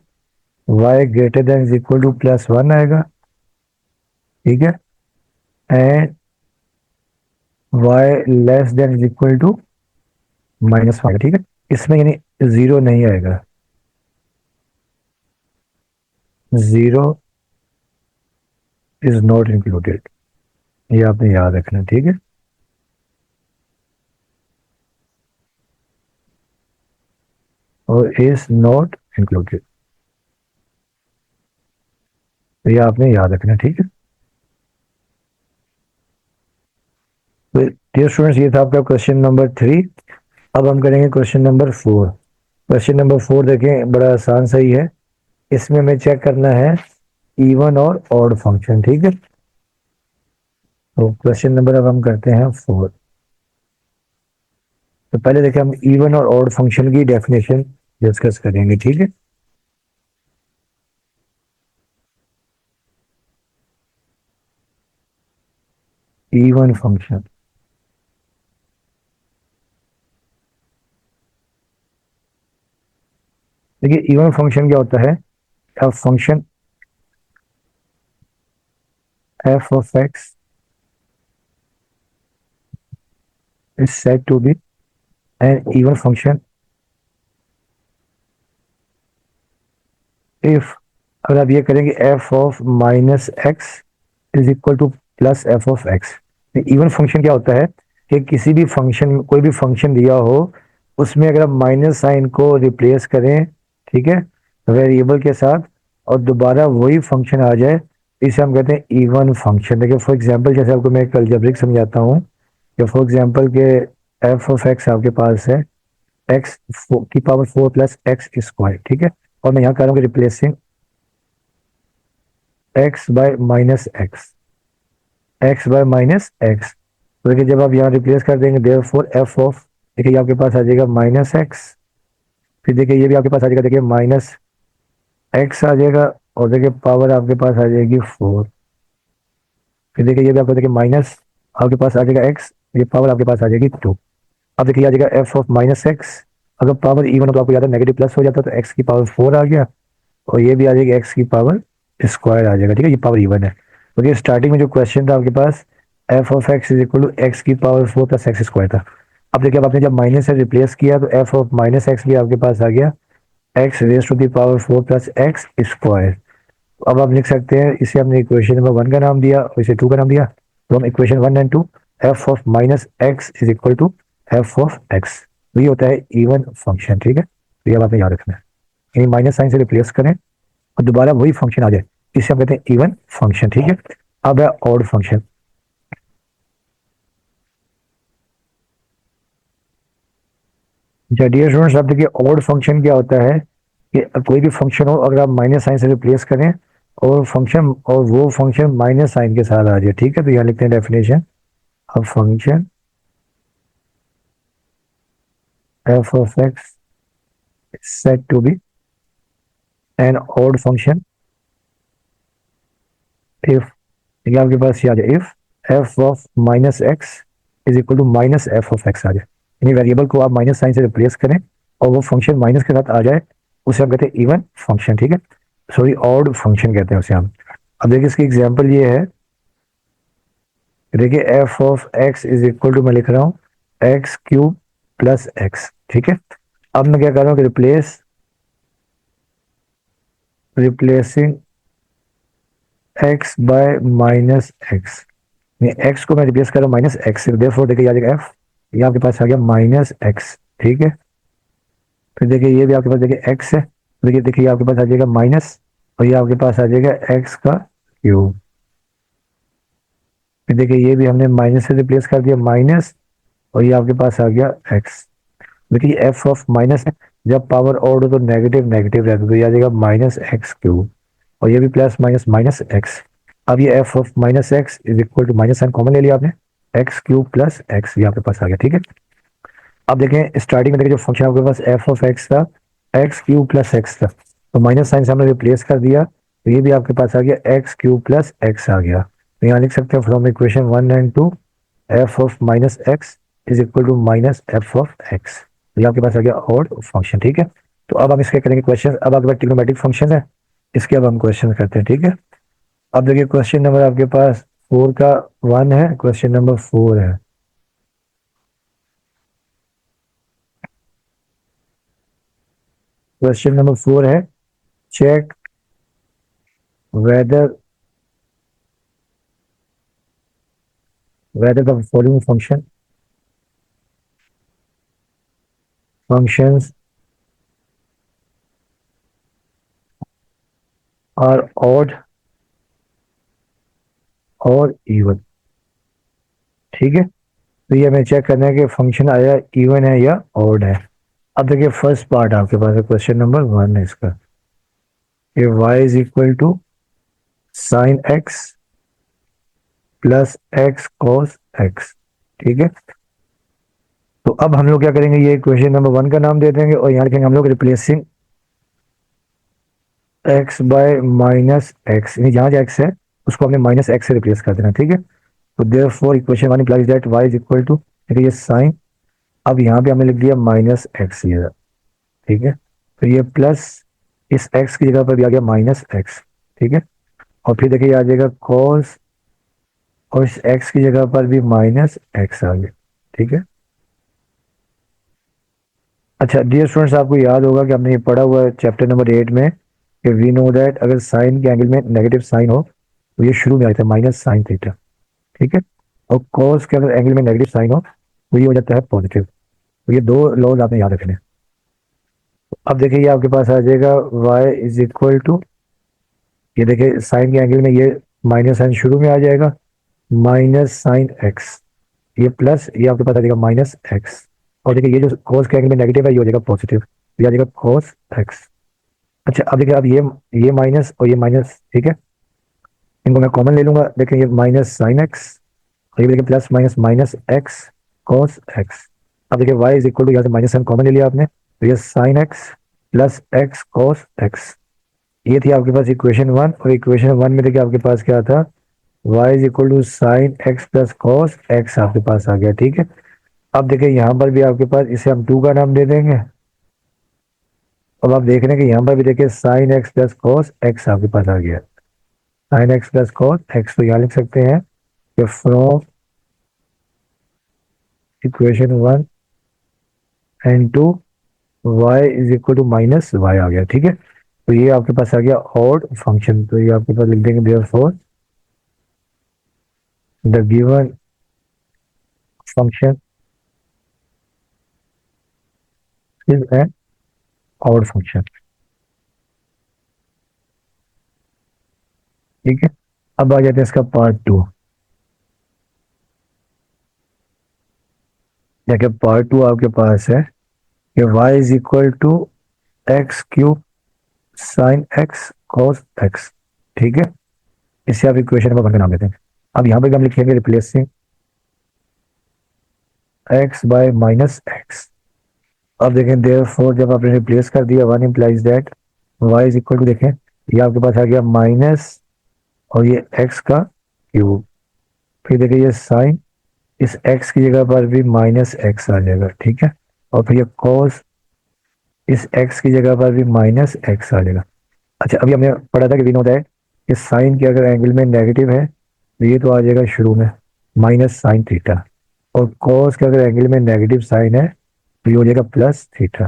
y greater than is equal to +1 आएगा। ठीक है, and y less than is equal to -1। ठीक है, इसमें यानी जीरो नहीं आएगा, जीरो इज नॉट इंक्लूडेड, ये आपने याद रखना। ठीक है, और इज नॉट इंक्लूडेड, तो ये आपने याद रखना। ठीक है, तो डियर स्टूडेंट्स ये था आपका क्वेश्चन नंबर 3। अब हम करेंगे क्वेश्चन नंबर 4। क्वेश्चन नंबर 4 देखें, बड़ा आसान सही है, इसमें हमें चेक करना है इवन और ऑड फंक्शन। ठीक है, तो क्वेश्चन नंबर अब हम करते हैं 4। तो पहले देखें हम इवन और ऑड फंक्शन की डेफिनेशन डिस्कस करेंगे। ठीक है, इवन फंक्शन, देखिए इवन फंक्शन क्या होता है, a function f of x is said to be an even function if, अगर आप ये करेंगे f of minus x is equal two plus F of x. Even function क्या होता है कि किसी भी फंक्शन, कोई भी फंक्शन दिया हो, उसमें अगर आप माइनस साइन को रिप्लेस करें, ठीक है, वेरिएबल के साथ, और दोबारा वही फंक्शन आ जाए, इसे हम कहते हैं इवन फंक्शन। देखिए फॉर एग्जांपल, जैसे आपको मैं एक अलजेब्रिक समझाता हूँ, कि फॉर एग्जांपल के एफ ऑफ एक्स आपके पास है एक्स की पावर 4 प्लस एक्स स्क्वायर। ठीक है, और मैं यहाँ कर रहा हूँ replacing x by minus x, x by minus x. तो देखिए जब आप यहाँ रिप्लेस कर देंगे, देयर फोर एफ ऑफ, देखिए ये आपके पास आ जाएगा माइनस एक्स, फिर देखिए ये भी आपके पास आ जाएगा, देखिए माइनस एक्स आ जाएगा, और देखिए पावर आपके पास आ जाएगी 4, फिर देखिए ये भी आपको देखिए माइनस आपके पास आ जाएगा एक्स, ये पावर आपके पास आ जाएगी 2। अब देखिए आ जाएगा एफ ऑफ माइनस एक्स, अगर पावर इवन हो तो आपको याद है नेगेटिव प्लस हो जाता है, तो एक्स की पावर 4 आ गया, और ये भी आ जाएगी एक्स की पावर स्क्वायर आ जाएगा। ठीक है, ये पावर इवन है। तो ये स्टार्टिंग में जो क्वेश्चन था आपके पास, f of x is equal to x की पावर 4 प्लस एक्स स्क्वायर था। अब देखिए अब आपने जब माइनस से रिप्लेस किया, तो एफ ऑफ माइनस एक्स भी आपके पास आ गया x raise to the power 4 plus x square. अब आप लिख सकते हैं, इसे हमने इक्वेशन नंबर 1 का नाम दिया और इसे 2 का नाम दिया, तो हम equation 1 and 2, f of minus x is equal to f of x, तो ये होता है इवन फंक्शन। ठीक है, तो ये अब आपने याद रखना है, यानी माइनस साइन से रिप्लेस करें और दोबारा वही फंक्शन आ जाए, इसे हम कहते हैं इवन फंक्शन। ठीक है, अब है ऑड फंक्शन। डियर स्टूडेंट्स, अब देखिए ऑड फंक्शन क्या होता है कि कोई भी फंक्शन हो, अगर आप माइनस साइन से रिप्लेस करें और फंक्शन, और वो फंक्शन माइनस साइन के साथ आ जाए। ठीक है, तो यहाँ लिखते हैं डेफिनेशन, अब function f of x said to be an odd function if, ये आपके पास ये आ जाए, if f of minus x is equal to minus f of x आ जाए, यानी वेरिएबल को आप माइनस साइन से रिप्लेस करें और वो फंक्शन माइनस के साथ आ जाए, उसे हम कहते हैं इवन फंक्शन। ठीक है, सॉरी ऑड फंक्शन कहते हैं उसे हम। अब देखिए इसकी एग्जांपल ये है, देखिए f of x is equal to, मैं लिख रहा हूँ एक्स क्यूब प्लस एक्स। ठीक है, अब मैं क्या कर रहा हूँ कि replacing x by minus x, x को मैं रिप्लेस कर रहा हूँ माइनस एक्स से, देयरफॉर देखिए आ जाएगा एफ, ये आपके पास आ गया माइनस एक्स। ठीक है, फिर देखिए ये भी आपके पास देखिए एक्स है, देखिए देखिए ये आपके पास आ जाएगा माइनस, और ये आपके पास आ जाएगा एक्स का क्यूब। फिर देखिए ये भी हमने माइनस से रिप्लेस कर दिया माइनस, और ये आपके पास आ गया एक्स। देखिए एफ ऑफ माइनस है, जब पावर ऑड हो तो नेगेटिव नेगेटिव रहता है, तो ये आ जाएगा माइनस एक्स क्यूब, और ये भी प्लस माइनस माइनस एक्स। अब ये f of minus x is equal to, minus sine common ले लिया आपने, एक्स क्यूब प्लस एक्स, ये आपके पास आ गया। ठीक है, अब देखें स्टार्टिंग में देखिए जो फंक्शन आपके पास एफ ऑफ एक्स था, एक्स क्यूब प्लस एक्स था, तो माइनस साइन से हमने रिप्लेस कर दिया, तो ये भी आपके पास आ गया एक्स क्यूब प्लस एक्स आ गया। तो यहाँ लिख सकते हैं from equation 1 and 2, f of minus x is equal to minus f of x, ये आपके पास आ गया ऑड फंक्शन। ठीक है, तो अब हम इसके करेंगे क्वेश्चन, अब आपके पास ट्रिग्नोमेट्रिक फंक्शन है, इसके अब हम क्वेश्चन करते हैं। ठीक है, अब देखिए क्वेश्चन नंबर आपके पास 4 का 1 है, क्वेश्चन नंबर 4 है। क्वेश्चन नंबर 4 है, check whether the following functions are odd और इवन। ठीक है, तो ये हमें चेक करना है कि फंक्शन आया इवन है या ऑड है। अब देखिए फर्स्ट पार्ट आपके पास है, क्वेश्चन नंबर 1 है इसका, कि y is equal to sine x plus x cos x. ठीक है, तो अब हम लोग क्या करेंगे, ये क्वेश्चन नंबर 1 का नाम दे देंगे और यहाँ लिखेंगे हम लोग replacing x by minus x, यानी जहाँ एक्स है उसको हमने माइनस एक्स से रिप्लेस कर देना। ठीक है, तो therefore equation 1 implies that y is equal to, देखिए ये साइन, अब यहाँ पे हमने लिख दिया माइनस एक्स ये। ठीक है, तो ये प्लस, इस x की जगह पर भी आ गया माइनस एक्स। ठीक है, और फिर देखिए आ जाएगा cos, और इस x की जगह पर भी माइनस एक्स आ गया। ठीक है, अच्छा डियर स्टूडेंट्स, आपको याद होगा कि हमने ये पढ़ा हुआ है चैप्टर नंबर 8 में कि वी नो दैट अगर साइन के एंगल में नेगेटिव साइन हो तो ये शुरू में आता है माइनस साइन थीटा। ठीक है, और cos के अगर एंगल में नेगेटिव साइन हो तो ये हो जाता है पॉजिटिव। तो ये दो लॉज आपने याद रखने हैं। अब देखिए ये आपके पास आ जाएगा y इज इक्वल टू, ये देखिए साइन के एंगल में ये माइनस साइन शुरू में आ जाएगा, माइनस साइन एक्स, ये प्लस, ये आपके पास आ जाएगा माइनस एक्स, और देखिए ये जो cos के एंगल में नेगेटिव है ये हो जाएगा पॉजिटिव, ये आ जाएगा cos एक्स। अच्छा अब देखिए, अब ये माइनस और ये माइनस, ठीक है, इनको मैं कॉमन ले लूंगा, देखिए ये माइनस साइन एक्स, और ये देखिए plus minus minus x cos x. अब देखिए y इज इक्वल टू, यहाँ से माइनस साइन कॉमन ले लिया आपने, तो ये sign x plus x cos x, ये थी आपके पास इक्वेशन 1, और इक्वेशन 1 में देखिए आपके पास क्या था, y is equal to sine x plus cos x आपके पास आ गया। ठीक है, अब देखिए यहाँ पर भी आपके पास, इसे हम 2 का नाम दे देंगे, अब आप देख रहे हैं कि यहाँ पर भी देखिए sine x plus cos x आपके पास आ गया, sine x plus cos x, तो यहाँ लिख सकते हैं कि from equation 1 and 2 y is equal to minus y आ गया। ठीक है, तो ये आपके पास आ गया ऑड फंक्शन, तो ये आपके पास लिख देंगे therefore the given function is an odd function. ठीक है, अब आ जाते हैं इसका पार्ट टू। देखिए पार्ट टू आपके पास है कि y is equal to x cube sine x cos x. ठीक है, इससे आप इक्वेशन नंबर वन का नाम देते हैं। अब यहाँ पे हम लिखेंगे replacing x by minus x. अब देखें देयरफॉर जब आपने रिप्लेस कर दिया one implies that y is equal to, देखें ये आपके पास आ गया माइनस और ये x का क्यूब, फिर देखिए ये साइन, इस x की जगह पर भी माइनस एक्स आ जाएगा। ठीक है, और फिर ये cos, इस x की जगह पर भी माइनस एक्स आ जाएगा। अच्छा, अभी हमने पढ़ा था कि वी नो दैट कि साइन के अगर एंगल में नेगेटिव है तो ये तो आ जाएगा शुरू में माइनस साइन थीटा, और cos के अगर एंगल में नेगेटिव साइन है तो ये हो जाएगा प्लस थीटा।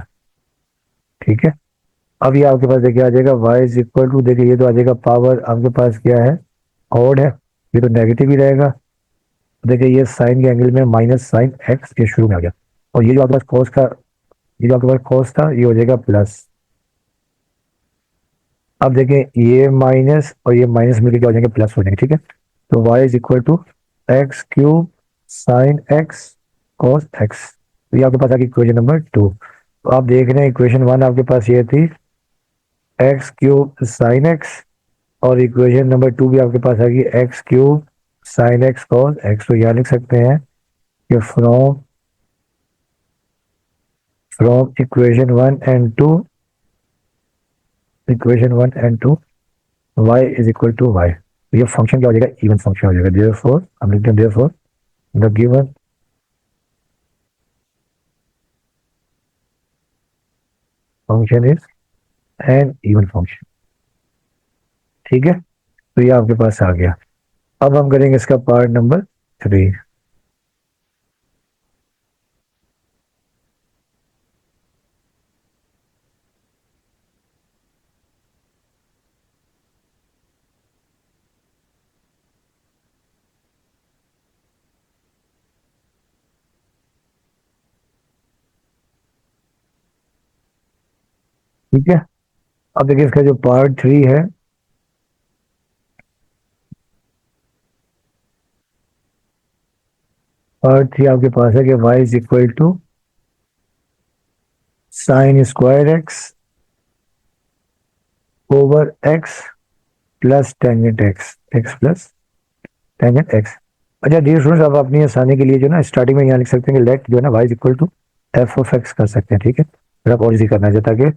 ठीक है, अब ये आपके पास देखिए आ जाएगा y इज इक्वल टू, देखिए ये तो आ जाएगा पावर आपके पास क्या है, ऑड है, ये तो नेगेटिव ही रहेगा। देखिए ये साइन के एंगल में माइनस साइन एक्स ये शुरू में आ गया, और ये जो आपके पास cos का, ये जो आपके पास cos था ये हो जाएगा प्लस। अब देखें ये माइनस और ये माइनस मिलकर क्या हो जाएंगे, प्लस हो जाएंगे। ठीक है, तो y is equal to x cube sine x cos x. तो ये आपके पास आ गई इक्वेशन नंबर टू। तो आप देख रहे हैं इक्वेशन वन आपके पास ये थी एक्स क्यूब साइन एक्स, और इक्वेशन नंबर टू भी आपके पास आ गई x cube sine x cos x. तो यहाँ लिख सकते हैं कि from from equation one and two, equation one and two y is equal to y। तो ये फंक्शन क्या हो जाएगा, इवन फंक्शन हो जाएगा। देयरफॉर हम लिखते हैं therefore the given function is N even function. ठीक है, तो ये आपके पास आ गया। अब हम करेंगे इसका पार्ट नंबर थ्री। ठीक है, अब देखिए इसका जो पार्ट थ्री है, पार्ट थ्री आपके पास है कि y is equal to sine square x over x plus tangent x, x plus tangent x. अच्छा डियर स्टूडेंट्स, आप अपनी आसानी के लिए जो ना स्टार्टिंग में यहाँ लिख सकते हैं कि लेट जो है ना y is equal to f of x कर सकते हैं। ठीक है, फिर आप और इजी करना है ताकि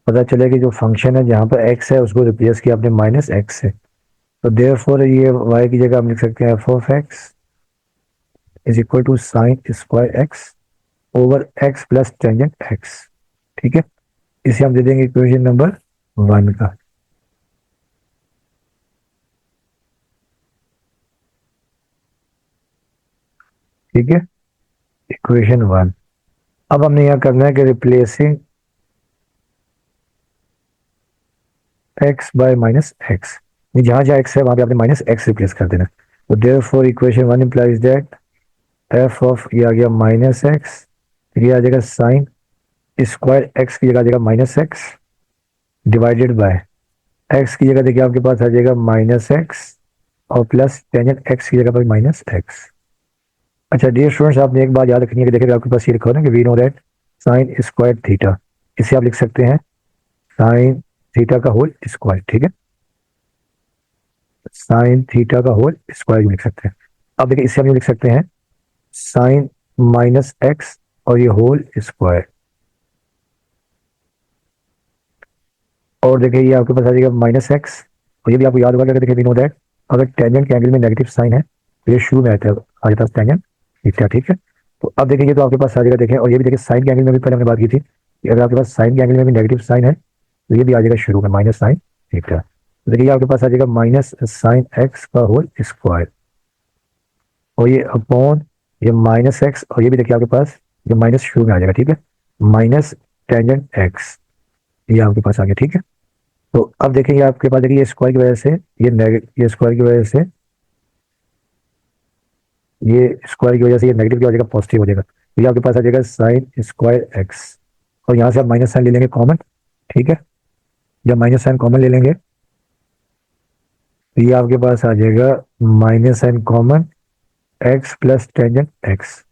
पता चले कि जो फंक्शन है जहाँ पर x है उसको रिप्लेस किया आपने माइनस एक्स से। तो देयरफॉर ये y की जगह हम लिख सकते हैं f of x is equal to sine square x over x plus tangent x. ठीक है, इसे हम दे देंगे इक्वेशन नंबर वन का। ठीक है, इक्वेशन वन। अब हमने यहाँ करना है कि replacing x by minus x, जहां जहां एक्स है वहां पे आपने माइनस एक्स रिप्लेस कर देना। तो therefore equation one implies that F of, ये आ गया माइनस एक्स, ये आ जाएगा साइन स्क्वायर एक्स की जगह आ जाएगा minus x divided by x की जगह देखिए आपके पास आ जाएगा माइनस एक्स, और प्लस टेंजेंट एक्स की जगह पर माइनस एक्स। अच्छा डियर स्टूडेंट्स, आपने एक बात याद रखनी है कि देखिए आपके पास ये लिखा हो ना कि we know that sine square theta, इसे आप लिख सकते हैं साइन थीटा का होल स्क्वायर। ठीक है, साइन थीटा का होल स्क्वायर लिख सकते हैं। अब देखिए इसे हम लिख सकते हैं साइन माइनस एक्स और ये होल स्क्वायर, और देखिए ये आपके पास आ जाएगा माइनस एक्स, और ये भी आपको याद होगा कि देखिए वी नो दैट अगर टेंजेंट के एंगल में नेगेटिव साइन है तो ये शुरू में आता है आ जाता है टेंजेंट थीटा। ठीक है, तो अब देखिए ये तो आपके पास आ जाएगा, देखें और ये भी देखिए साइन के एंगल में भी पहले हमने बात की थी कि अगर आपके पास साइन के एंगल में भी नेगेटिव साइन है तो ये भी आ जाएगा शुरू में माइनस साइन थीटा। तो देखिए आपके पास आ जाएगा माइनस साइन एक्स का होल स्क्वायर, और ये अपॉन ये माइनस एक्स, और ये भी देखिए आपके पास ये माइनस शुरू में आ जाएगा। ठीक है, माइनस टेंजेंट एक्स, ये आपके पास आ गया। ठीक है, तो अब देखेंगे आपके पास, देखिए ये स्क्वायर की वजह से ये स्क्वायर की वजह से ये स्क्वायर की वजह से ये नेगेटिव क्या हो जाएगा, पॉजिटिव हो जाएगा। तो ये आपके पास आ जाएगा साइन स्क्वायर एक्स, और यहाँ से आप माइनस साइन ले लेंगे कॉमन। ठीक है, जब माइनस साइन कॉमन ले लेंगे तो ये आपके पास आ जाएगा minus sine common, x plus tangent x,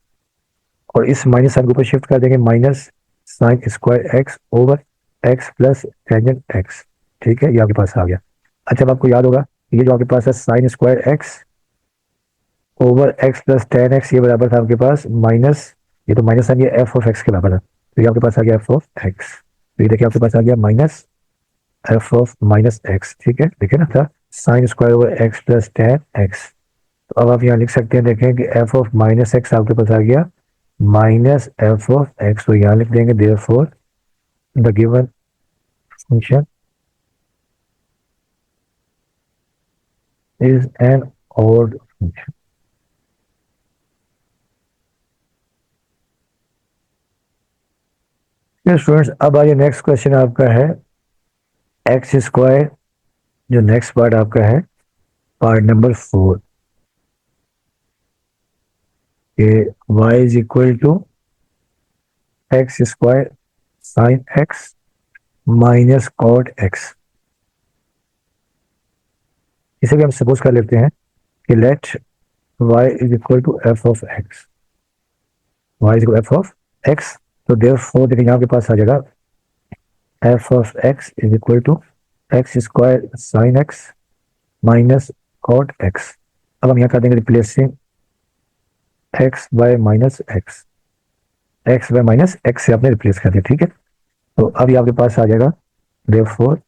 और इस माइनस साइन को ऊपर शिफ्ट कर देंगे, minus sine square x over x plus tangent x. ठीक है, ये आपके पास आ गया। अच्छा, अब आपको याद होगा ये जो आपके पास है sign square x over x plus ten x, ये बराबर था आपके पास माइनस, ये तो माइनस साइन, ये एफ ऑफ एक्स के बराबर है, तो ये आपके पास आ गया एफ ऑफ एक्स। तो ये देखिए आपके पास आ गया minus f of minus x. ठीक है, देखिए ना था sine square over x plus ten x. तो अब आप यहाँ लिख सकते हैं, देखें कि एफ ऑफ माइनस एक्स आपके पास आ गया माइनस एफ ऑफ एक्स, तो यहाँ लिख देंगे therefore the given function is an odd function. Students, अब आइए नेक्स्ट क्वेश्चन आपका है एक्स स्क्वायर, जो नेक्स्ट पार्ट आपका है पार्ट नंबर 4, कि y is equal to x square sine x minus cot x. इसे भी हम सपोज कर लेते हैं कि let y is equal to f of x, y is equal f of x. तो देयरफॉर देखिए यहाँ के पास आ जाएगा f of x is equal to x square sine x minus cot x. अब हम यहाँ कर देंगे replacing x by minus x, x by minus x से आपने रिप्लेस कर दिया। ठीक है, तो अब ये आपके पास आ जाएगा therefore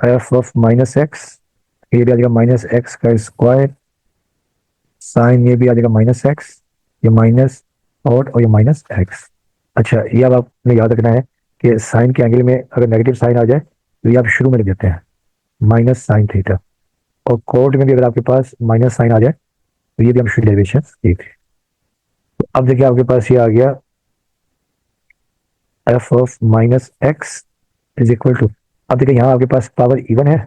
f of minus x, ये भी आ जाएगा माइनस एक्स का स्क्वायर साइन, ये भी आ जाएगा माइनस एक्स, ये माइनस और ये माइनस एक्स। अच्छा, ये अब आपने याद रखना है कि साइन के एंगल में अगर नेगेटिव साइन आ जाए तो ये आप शुरू में लिख देते हैं माइनस साइन थीटा, और कोड में भी अगर आपके पास माइनस साइन आ जाए तो ये भी हम शुरू डेरिवेशन ठीक है। तो अब देखिए आपके पास ये आ गया f of minus x is equal to, अब देखिए यहाँ आपके पास पावर इवन है।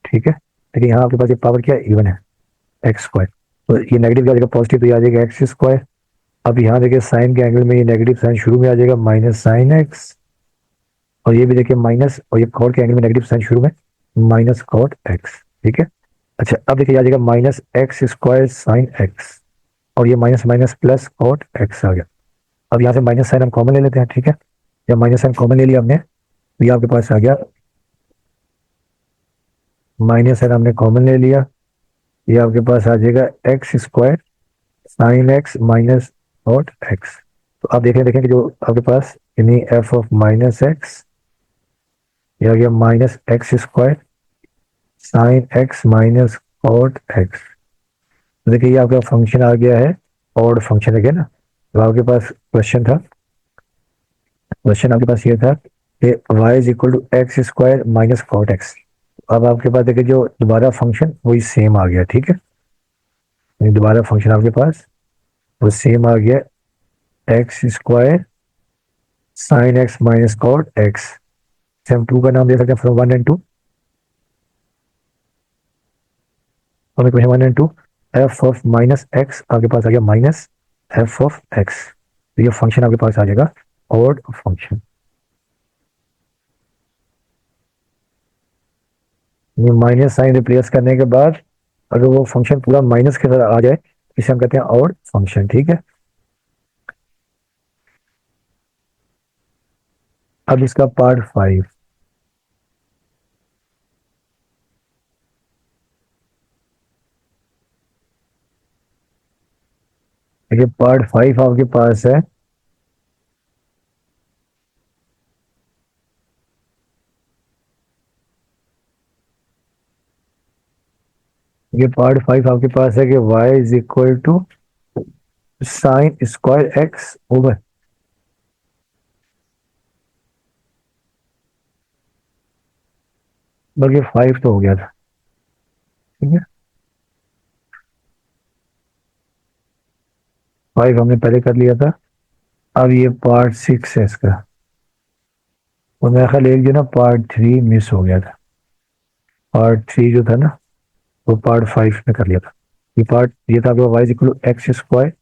ठीक है, देखिए यहाँ आपके पास ये पावर क्या है, इवन है, एक्स स्क्वायर। तो ये नेगेटिव क्या आ जाएगा, पॉजिटिव, तो ये आ जाएगा एक्स स्क्वायर। अब यहाँ देखिए साइन के एंगल में ये नेगेटिव साइन शुरू में आ जाएगा माइनस साइन एक्स, और ये भी देखिए माइनस, और ये कॉट के एंगल में नेगेटिव साइन शुरू में माइनस कॉट एक्स। ठीक है, अच्छा अब देखिए आ जाएगा minus x square sine x, और ये minus minus plus cot x आ गया। अब यहाँ से माइनस साइन हम कॉमन ले लेते हैं। ठीक है, जब माइनस साइन कॉमन ले लिया हमने तो ये आपके पास आ गया माइनस साइन हमने कॉमन ले लिया, ये आपके पास आ जाएगा x square sine x minus cot x. तो आप देखें कि जो आपके पास यानी एफ ऑफ माइनस एक्स, ये आ गया minus x square sine x minus cot x. तो देखिए ये आपका फंक्शन आ गया है ऑड फंक्शन, है ना। तो आपके पास क्वेश्चन आपके पास ये था कि y is equal to x square minus cot x. अब आपके पास देखिए जो दोबारा फंक्शन वही सेम आ गया। ठीक है, यानी दोबारा फंक्शन आपके पास वो सेम आ गया, x square sine x minus cot x. हम टू का नाम दे सकते हैं फ्रॉम 1 and 2, हमें question 1 and 2 f of minus x आपके पास आ गया माइनस एफ ऑफ एक्स। तो ये फंक्शन आपके पास आ जाएगा ऑड फंक्शन। ये माइनस साइन रिप्लेस करने के बाद अगर वो फंक्शन पूरा माइनस के तरह आ जाए, इसे हम कहते हैं ऑड फंक्शन। ठीक है, अब इसका पार्ट 5, देखिए पार्ट 5 आपके पास है, ये पार्ट 5 आपके पास है कि y is equal to sine square x over, बल्कि 5 तो हो गया था। ठीक है, 5 हमने पहले कर लिया था। अब ये पार्ट 6 है इसका, और मेरा ख्याल एक जो ना पार्ट 3 मिस हो गया था। पार्ट 3 जो था ना वो पार्ट 5 में कर लिया था। ये था आपका y is equal to x square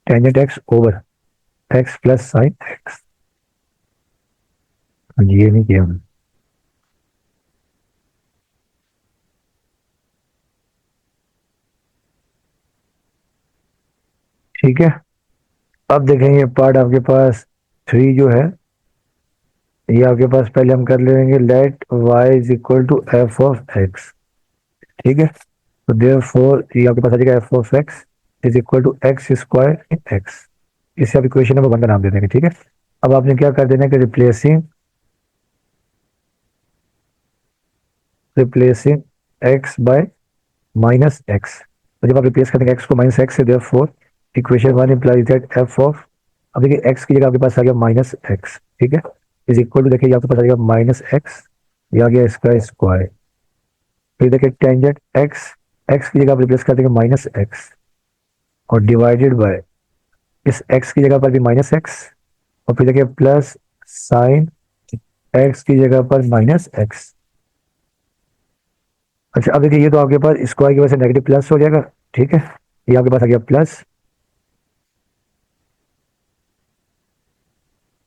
tangent x over x plus sine x. ये नहीं किया हमने। ठीक है, अब देखेंगे पार्ट आपके पास 3 जो है, ये आपके पास पहले हम कर लेंगे let y is equal to f of x. ठीक है, तो देयरफॉर ये आपके पास आ जाएगा f of x is equal to x square in x. इसे आप इक्वेशन नंबर 1 का नाम दे देंगे। ठीक है, अब आपने क्या कर देना है कि replacing x by minus x. तो जब आप रिप्लेस कर देंगे एक्स को माइनस एक्स से, therefore equation 1 implies that F of, अब देखिए एक्स की जगह आपके पास आ गया माइनस एक्स। ठीक है, इज इक्वल टू, देखिए ये आपके पास आ गया माइनस एक्स, ये आ गया इसका स्क्वायर। फिर देखिए टेंजेंट एक्स, एक्स की जगह आप रिप्लेस कर देंगे माइनस एक्स और डिवाइडेड बाय इस एक्स की जगह पर भी माइनस एक्स, और फिर देखिए प्लस साइन एक्स की जगह पर माइनस एक्स। अच्छा, अब देखिए ये तो आपके पास स्क्वायर की वजह से नेगेटिव प्लस हो जाएगा। ठीक है, ये आपके पास आ गया प्लस,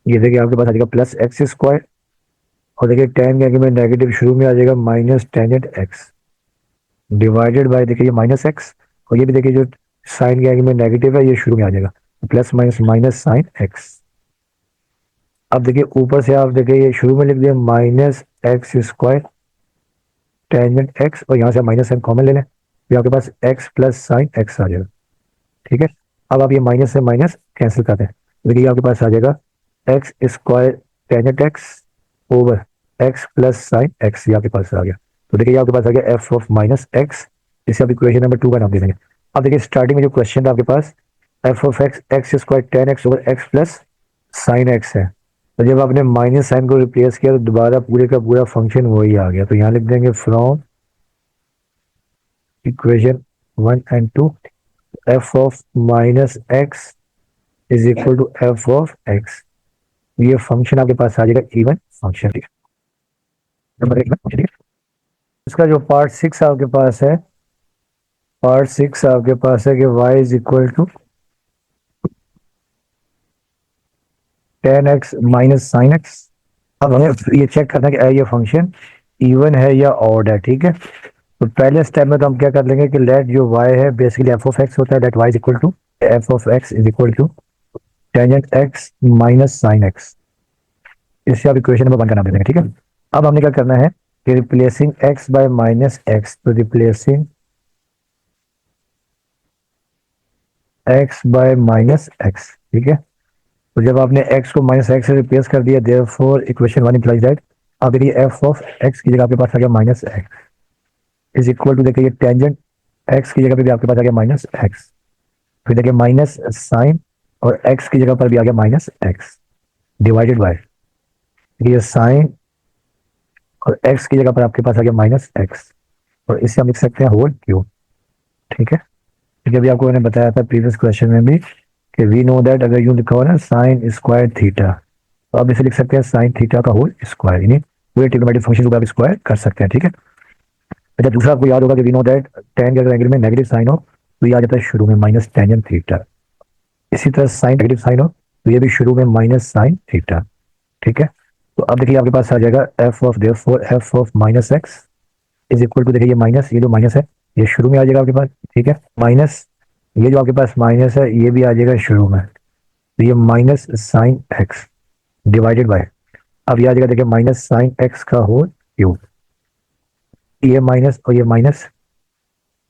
ये देखिए आपके पास आ जाएगा प्लस एक्स स्क्वायर, और देखिए टेन के आगे में नेगेटिव शुरू में आ जाएगा minus tangent x divided by, देखिए ये माइनस एक्स, और ये भी देखिए जो साइन के आगे में नेगेटिव है ये शुरू में आ जाएगा, plus minus minus sine x. अब देखिए ऊपर से आप देखिए ये शुरू में लिख दिया minus x square tangent x, और यहाँ से माइनस साइन कॉमन ले लें, तो आपके पास एक्स प्लस साइन एक्स आ जाएगा। ठीक है, अब आप ये माइनस से माइनस कैंसिल करते हैं, तो देखिए आपके पास आ जाएगा x square tangent x over x plus sine x, ये आपके पास आ गया। तो देखिए आपके पास आ गया एफ ऑफ माइनस एक्स, इसे आप इक्वेशन नंबर 2 का नाम दे देंगे। अब देखिए स्टार्टिंग में जो क्वेश्चन था आपके पास f of x x square tan x over x plus sine x है, तो जब आपने माइनस साइन को रिप्लेस किया तो दोबारा पूरे का पूरा फंक्शन वही आ गया। तो यहाँ लिख देंगे from equation 1 and 2 f of minus x is equal to f of x. ये फंक्शन आपके पास आ जाएगा इवन फंक्शन। ठीक है, नंबर 1 फंक्शन। ठीक है, इसका जो पार्ट 6 आपके पास है, पार्ट 6 आपके पास है कि y is equal to tan x minus sine x. अब हमें ये चेक करना है कि ये फंक्शन इवन है या ऑड है। ठीक है, तो पहले स्टेप में तो हम क्या कर लेंगे कि लेट जो y है बेसिकली एफ ऑफ एक्स होता है, let y is equal to f of x is equal to tangent x minus sine x. इससे आप इक्वेशन नंबर 1 का नाम दे देंगे। ठीक है, अब हमने क्या करना है कि replacing x by minus x, तो replacing x by minus x. ठीक है, तो जब आपने x को माइनस एक्स से रिप्लेस कर दिया, देयरफॉर इक्वेशन 1 इम्प्लाइज दैट, अब देखिए एफ ऑफ एक्स की जगह आपके पास आ गया minus x is equal to, देखिए टेंजेंट एक्स की जगह पे भी आपके पास आ गया माइनस एक्स, फिर देखिए माइनस साइन और एक्स की जगह पर भी आ गया माइनस एक्स डिवाइडेड बाय, ये साइन और एक्स की जगह पर आपके पास आ गया माइनस एक्स, और इससे हम लिख सकते हैं होल क्यूब। ठीक है, क्योंकि अभी आपको मैंने बताया था प्रीवियस क्वेश्चन में भी कि वी नो दैट अगर यूं लिखा हो ना साइन स्क्वायर थीटा, तो आप इसे लिख सकते हैं साइन थीटा का होल स्क्वायर, यानी पूरे ट्रिग्नोमेट्रिक फंक्शन को आप स्क्वायर कर सकते हैं। ठीक है, अच्छा दूसरा आपको याद होगा कि वी नो दैट टेन के अगर एंगल में नेगेटिव साइन हो तो ये आ जाता है शुरू में माइनस टेंजेंट थीटा, इसी तरह साइन नेगेटिव साइन हो तो ये भी शुरू में माइनस साइन थीटा। ठीक है, तो अब देखिए आपके पास आ जाएगा f of therefore f of minus x is equal to, देखिए ये माइनस, ये जो माइनस है ये शुरू में आ जाएगा आपके पास। ठीक है, माइनस ये जो आपके पास माइनस है ये भी आ जाएगा शुरू में, तो ये minus sine x divided by, अब ये आ जाएगा देखिए माइनस साइन एक्स का होल क्यूब, ये माइनस और ये माइनस,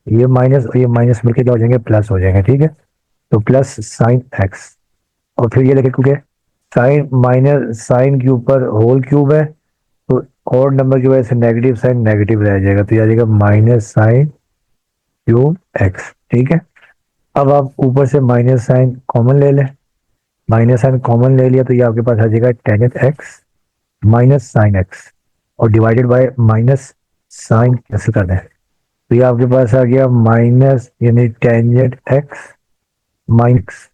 ये माइनस और ये माइनस मिलकर क्या हो जाएंगे प्लस हो जाएंगे। ठीक है, तो प्लस साइन एक्स, और फिर ये देखिए क्योंकि साइन माइनस साइन के ऊपर होल क्यूब है तो और नंबर जो है इसे नेगेटिव साइन नेगेटिव रह जाएगा, तो ये आ जाएगा माइनस साइन क्यूब एक्स। ठीक है, अब आप ऊपर से माइनस साइन कॉमन ले लें, माइनस साइन कॉमन ले लिया तो ये आपके पास आ जाएगा tangent x minus sine x, और divided by minus sine cancel कर दें, तो ये आपके पास आ गया माइनस यानी टेंजेंट एक्स माइनस,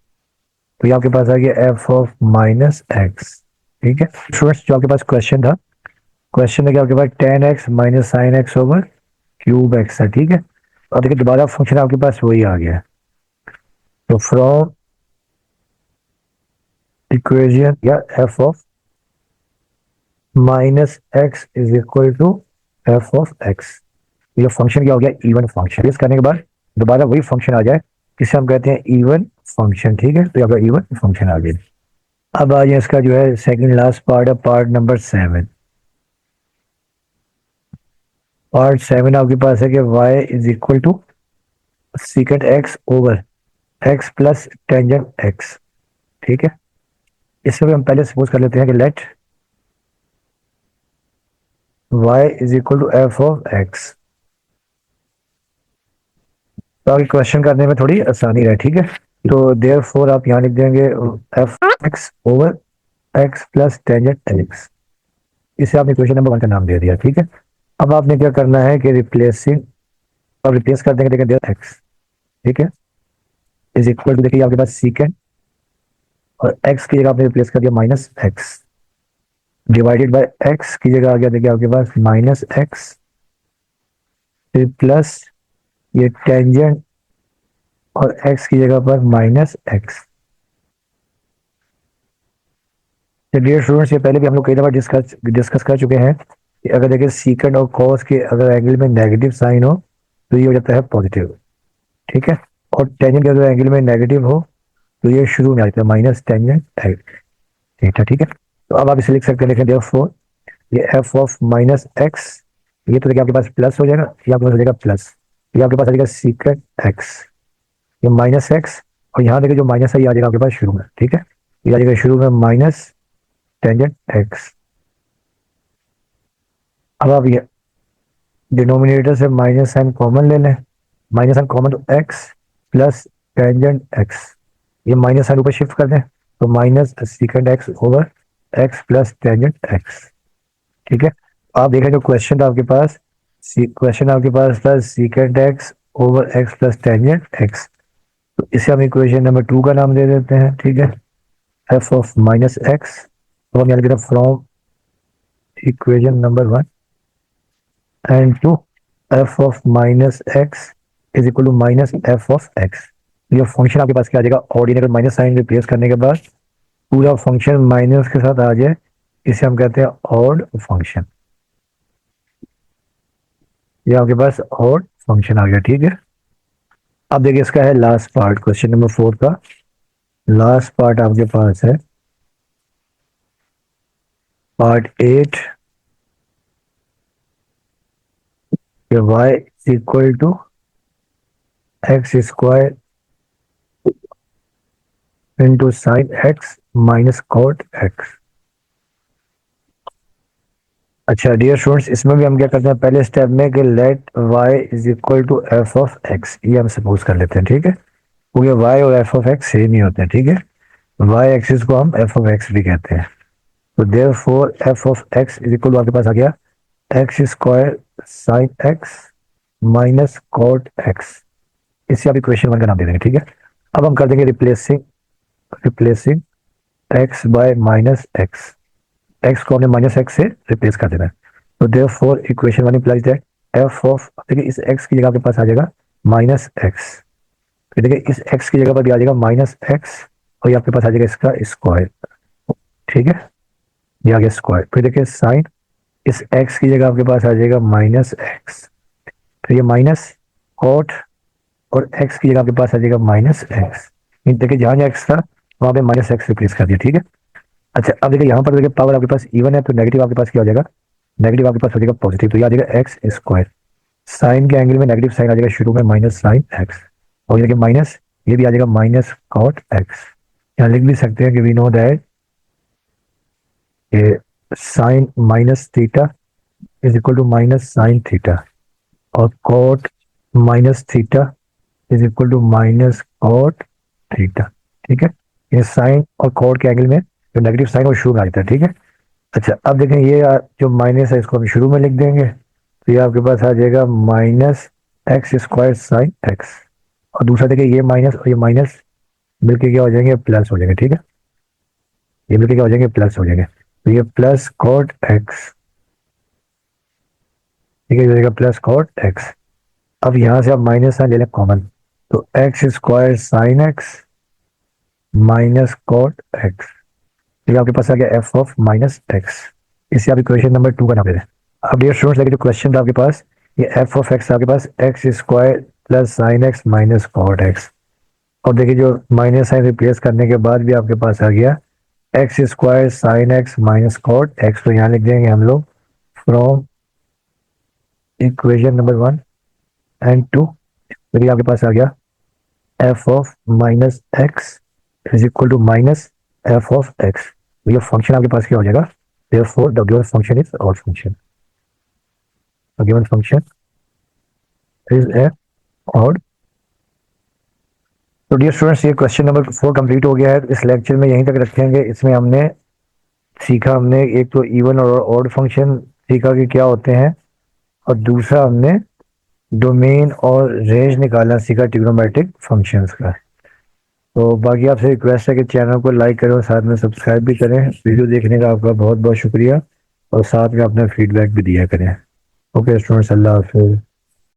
तो ये आपके पास आ गया एफ ऑफ माइनस एक्स ठीक है स्टूडेंट्स, जो आपके पास क्वेश्चन था, क्वेश्चन है कि आपके पास 10x minus sine x over cube x है, ठीक है। और देखिए दोबारा फंक्शन आपके पास वही आ गया है। तो फ्रॉम इक्वेशन या f of minus x is equal to f of x, ये फंक्शन क्या हो गया, इवन फंक्शन। इस करने के बाद दोबारा वही फंक्शन आ जाए, जिसे हम कहते हैं इवन फंक्शन, ठीक है। तो यहाँ पर इवन फंक्शन आ गया। अब आ जाए इसका जो है सेकंड लास्ट पार्ट है, पार्ट नंबर 7। पार्ट 7 आपके पास है कि y is equal to secant x over x plus tangent x, ठीक है। इसमें भी हम पहले सपोज कर लेते हैं कि let y is equal to f of x. तो आगे क्वेश्चन करने में थोड़ी आसानी रहे, ठीक है। तो देयर फोर आप यहाँ लिख देंगे F x over x plus tangent x. इसे आपने क्वेश्चन नंबर 1 का नाम दे दिया, ठीक है। अब आपने क्या करना है कि रिप्लेसिंग, अब रिप्लेस कर देंगे, देखिए एक्स, ठीक है, इज इक्वल टू, देखिए आपके पास सीकेंट और एक्स की जगह आपने रिप्लेस कर दिया minus x, divided by x की जगह आ गया, देखिए आपके पास माइनस एक्स, फिर प्लस ये टेंजेंट और एक्स की जगह पर माइनस एक्स। डियर स्टूडेंट्स, ये पहले भी हम लोग कई दफा डिस्कस कर चुके हैं कि अगर देखिए सीकेंट और कॉस के अगर एंगल में नेगेटिव साइन हो तो ये हो जाता है पॉजिटिव, ठीक है। और टेंजेंट के अगर एंगल में नेगेटिव हो तो ये शुरू में आ जाता है माइनस टेंजेंट थीटा, ठीक है। तो अब आप इसे लिख सकते हैं, लिखें देयरफॉर ये एफ ऑफ माइनस एक्स, ये तो देखिए आपके पास प्लस हो जाएगा, ये आपके पास हो जाएगा प्लस, ये आपके पास आ जाएगा सीकेंट एक्स, ये माइनस एक्स, और यहाँ देखिए जो माइनस है ये आ जाएगा आपके पास शुरू में, ठीक है। ये आ जाएगा शुरू में माइनस टेंजेंट एक्स। अब आप ये डिनोमिनेटर से माइनस साइन कॉमन ले लें, माइनस साइन कॉमन तो एक्स प्लस टेंजेंट एक्स, ये माइनस साइन ऊपर शिफ्ट कर दें तो minus secant x over x plus tangent x, ठीक है। आप देखें जो क्वेश्चन था आपके पास, क्वेश्चन आपके पास था secant x over x plus tangent x, तो इसे हम इक्वेशन नंबर 2 का नाम दे देते हैं, ठीक है, एफ ऑफ माइनस एक्स। तो हम यहाँ लिख from equation number 1 and 2 f of minus x is equal to minus f of x. ये फंक्शन आपके पास क्या आ जाएगा, ऑर्डिनल माइनस साइन रिप्लेस करने के बाद पूरा फंक्शन माइनस के साथ आ जाए, इसे हम कहते हैं ऑड फंक्शन। ये आपके पास ऑड फंक्शन आ गया, ठीक है। अब देखिए इसका है लास्ट पार्ट, क्वेश्चन नंबर 4 का लास्ट पार्ट आपके पास है part 8, y is equal to x square into sine x minus cot x. अच्छा डियर स्टूडेंट्स, इसमें भी हम क्या करते हैं पहले स्टेप में कि let y is equal to f of x, ये हम सपोज कर लेते हैं, ठीक है, क्योंकि y और एफ ऑफ एक्स सेम ही होते हैं, ठीक है। y एक्सिस को हम एफ ऑफ एक्स भी कहते हैं। तो therefore f of x is equal to आपके पास आ गया x square sine x minus cot x. इसे आप इक्वेशन 1 का नाम दे देंगे, ठीक है। अब हम कर देंगे replacing, replacing x by minus x, x को हमने माइनस एक्स से रिप्लेस कर देना है। तो therefore equation 1 implies that F of, देखिए इस एक्स की जगह आपके पास आ जाएगा माइनस एक्स, फिर देखिए इस एक्स की जगह पर भी आ जाएगा माइनस एक्स, और ये आपके पास आ जाएगा इसका स्क्वायर, ठीक है, ये आ गया स्क्वायर। फिर देखिए साइन, इस एक्स की जगह आपके पास आ जाएगा माइनस एक्स, फिर ये माइनस कॉट, और एक्स की जगह आपके पास आ जाएगा माइनस एक्स। देखिए जहां जहां एक्स था वहां पे माइनस एक्स रिप्लेस कर दिया, ठीक है। अच्छा अब देखिए यहाँ पर देखिए पावर आपके पास इवन है तो नेगेटिव आपके पास क्या हो जाएगा, नेगेटिव आपके पास हो जाएगा पॉजिटिव, तो ये आ जाएगा एक्स स्क्वायर। साइन के एंगल में नेगेटिव साइन आ जाएगा शुरू में माइनस साइन एक्स, और ये देखिए माइनस, ये भी आ जाएगा माइनस कॉट एक्स। यहाँ लिख भी सकते हैं कि we know that sine minus theta is equal to minus sine theta, और cot minus theta is equal to minus cot theta, ठीक है। ये साइन और कॉट के एंगल में जो नेगेटिव साइन वो शुरू में आ जाता है, ठीक है। अच्छा अब देखें ये जो माइनस है इसको हम शुरू में लिख देंगे, तो ये आपके पास आ जाएगा minus x square sine x, और दूसरा देखिए ये माइनस और ये माइनस मिलके क्या हो जाएंगे, प्लस हो जाएंगे, ठीक है, ये मिलके क्या हो जाएंगे, प्लस हो जाएंगे। तो ये प्लस कॉट एक्स, ठीक है, ये हो जाएगा प्लस कॉट एक्स। अब यहां से आप माइनस साइन ले लें कॉमन, तो x square sine x minus cot x, ठीक है, आपके पास आ गया एफ ऑफ माइनस एक्स। इसे आप इक्वेशन नंबर 2 बना दे रहे हैं। अब डियर स्टूडेंट्स, देखिए जो क्वेश्चन था आपके पास, ये एफ ऑफ एक्स आपके पास x square plus sine x minus cot x. और देखिए जो माइनस साइन रिप्लेस करने के बाद भी आपके पास आ गया x square sine x minus cot x. तो यहाँ लिख देंगे हम लोग फ्रॉम इक्वेशन नंबर 1 and 2, फिर ये आपके पास आ गया f of minus x is equal to minus f of x. तो ये फंक्शन आपके पास क्या हो जाएगा, therefore the given function is odd function, the given function is a odd। तो डियर स्टूडेंट्स, ये क्वेश्चन नंबर 4 कंप्लीट हो गया है। इस लेक्चर में यहीं तक रखेंगे। इसमें हमने सीखा, हमने एक तो इवन और ऑड फंक्शन सीखा कि क्या होते हैं, और दूसरा हमने डोमेन और रेंज निकालना सीखा ट्रिग्नोमेट्रिक फंक्शंस का। तो बाकी आपसे रिक्वेस्ट है कि चैनल को लाइक करें और साथ में सब्सक्राइब भी करें। वीडियो देखने का आपका बहुत बहुत शुक्रिया, और साथ में अपना फीडबैक भी दिया करें। ओके स्टूडेंट्स, अल्लाह हाफिज़।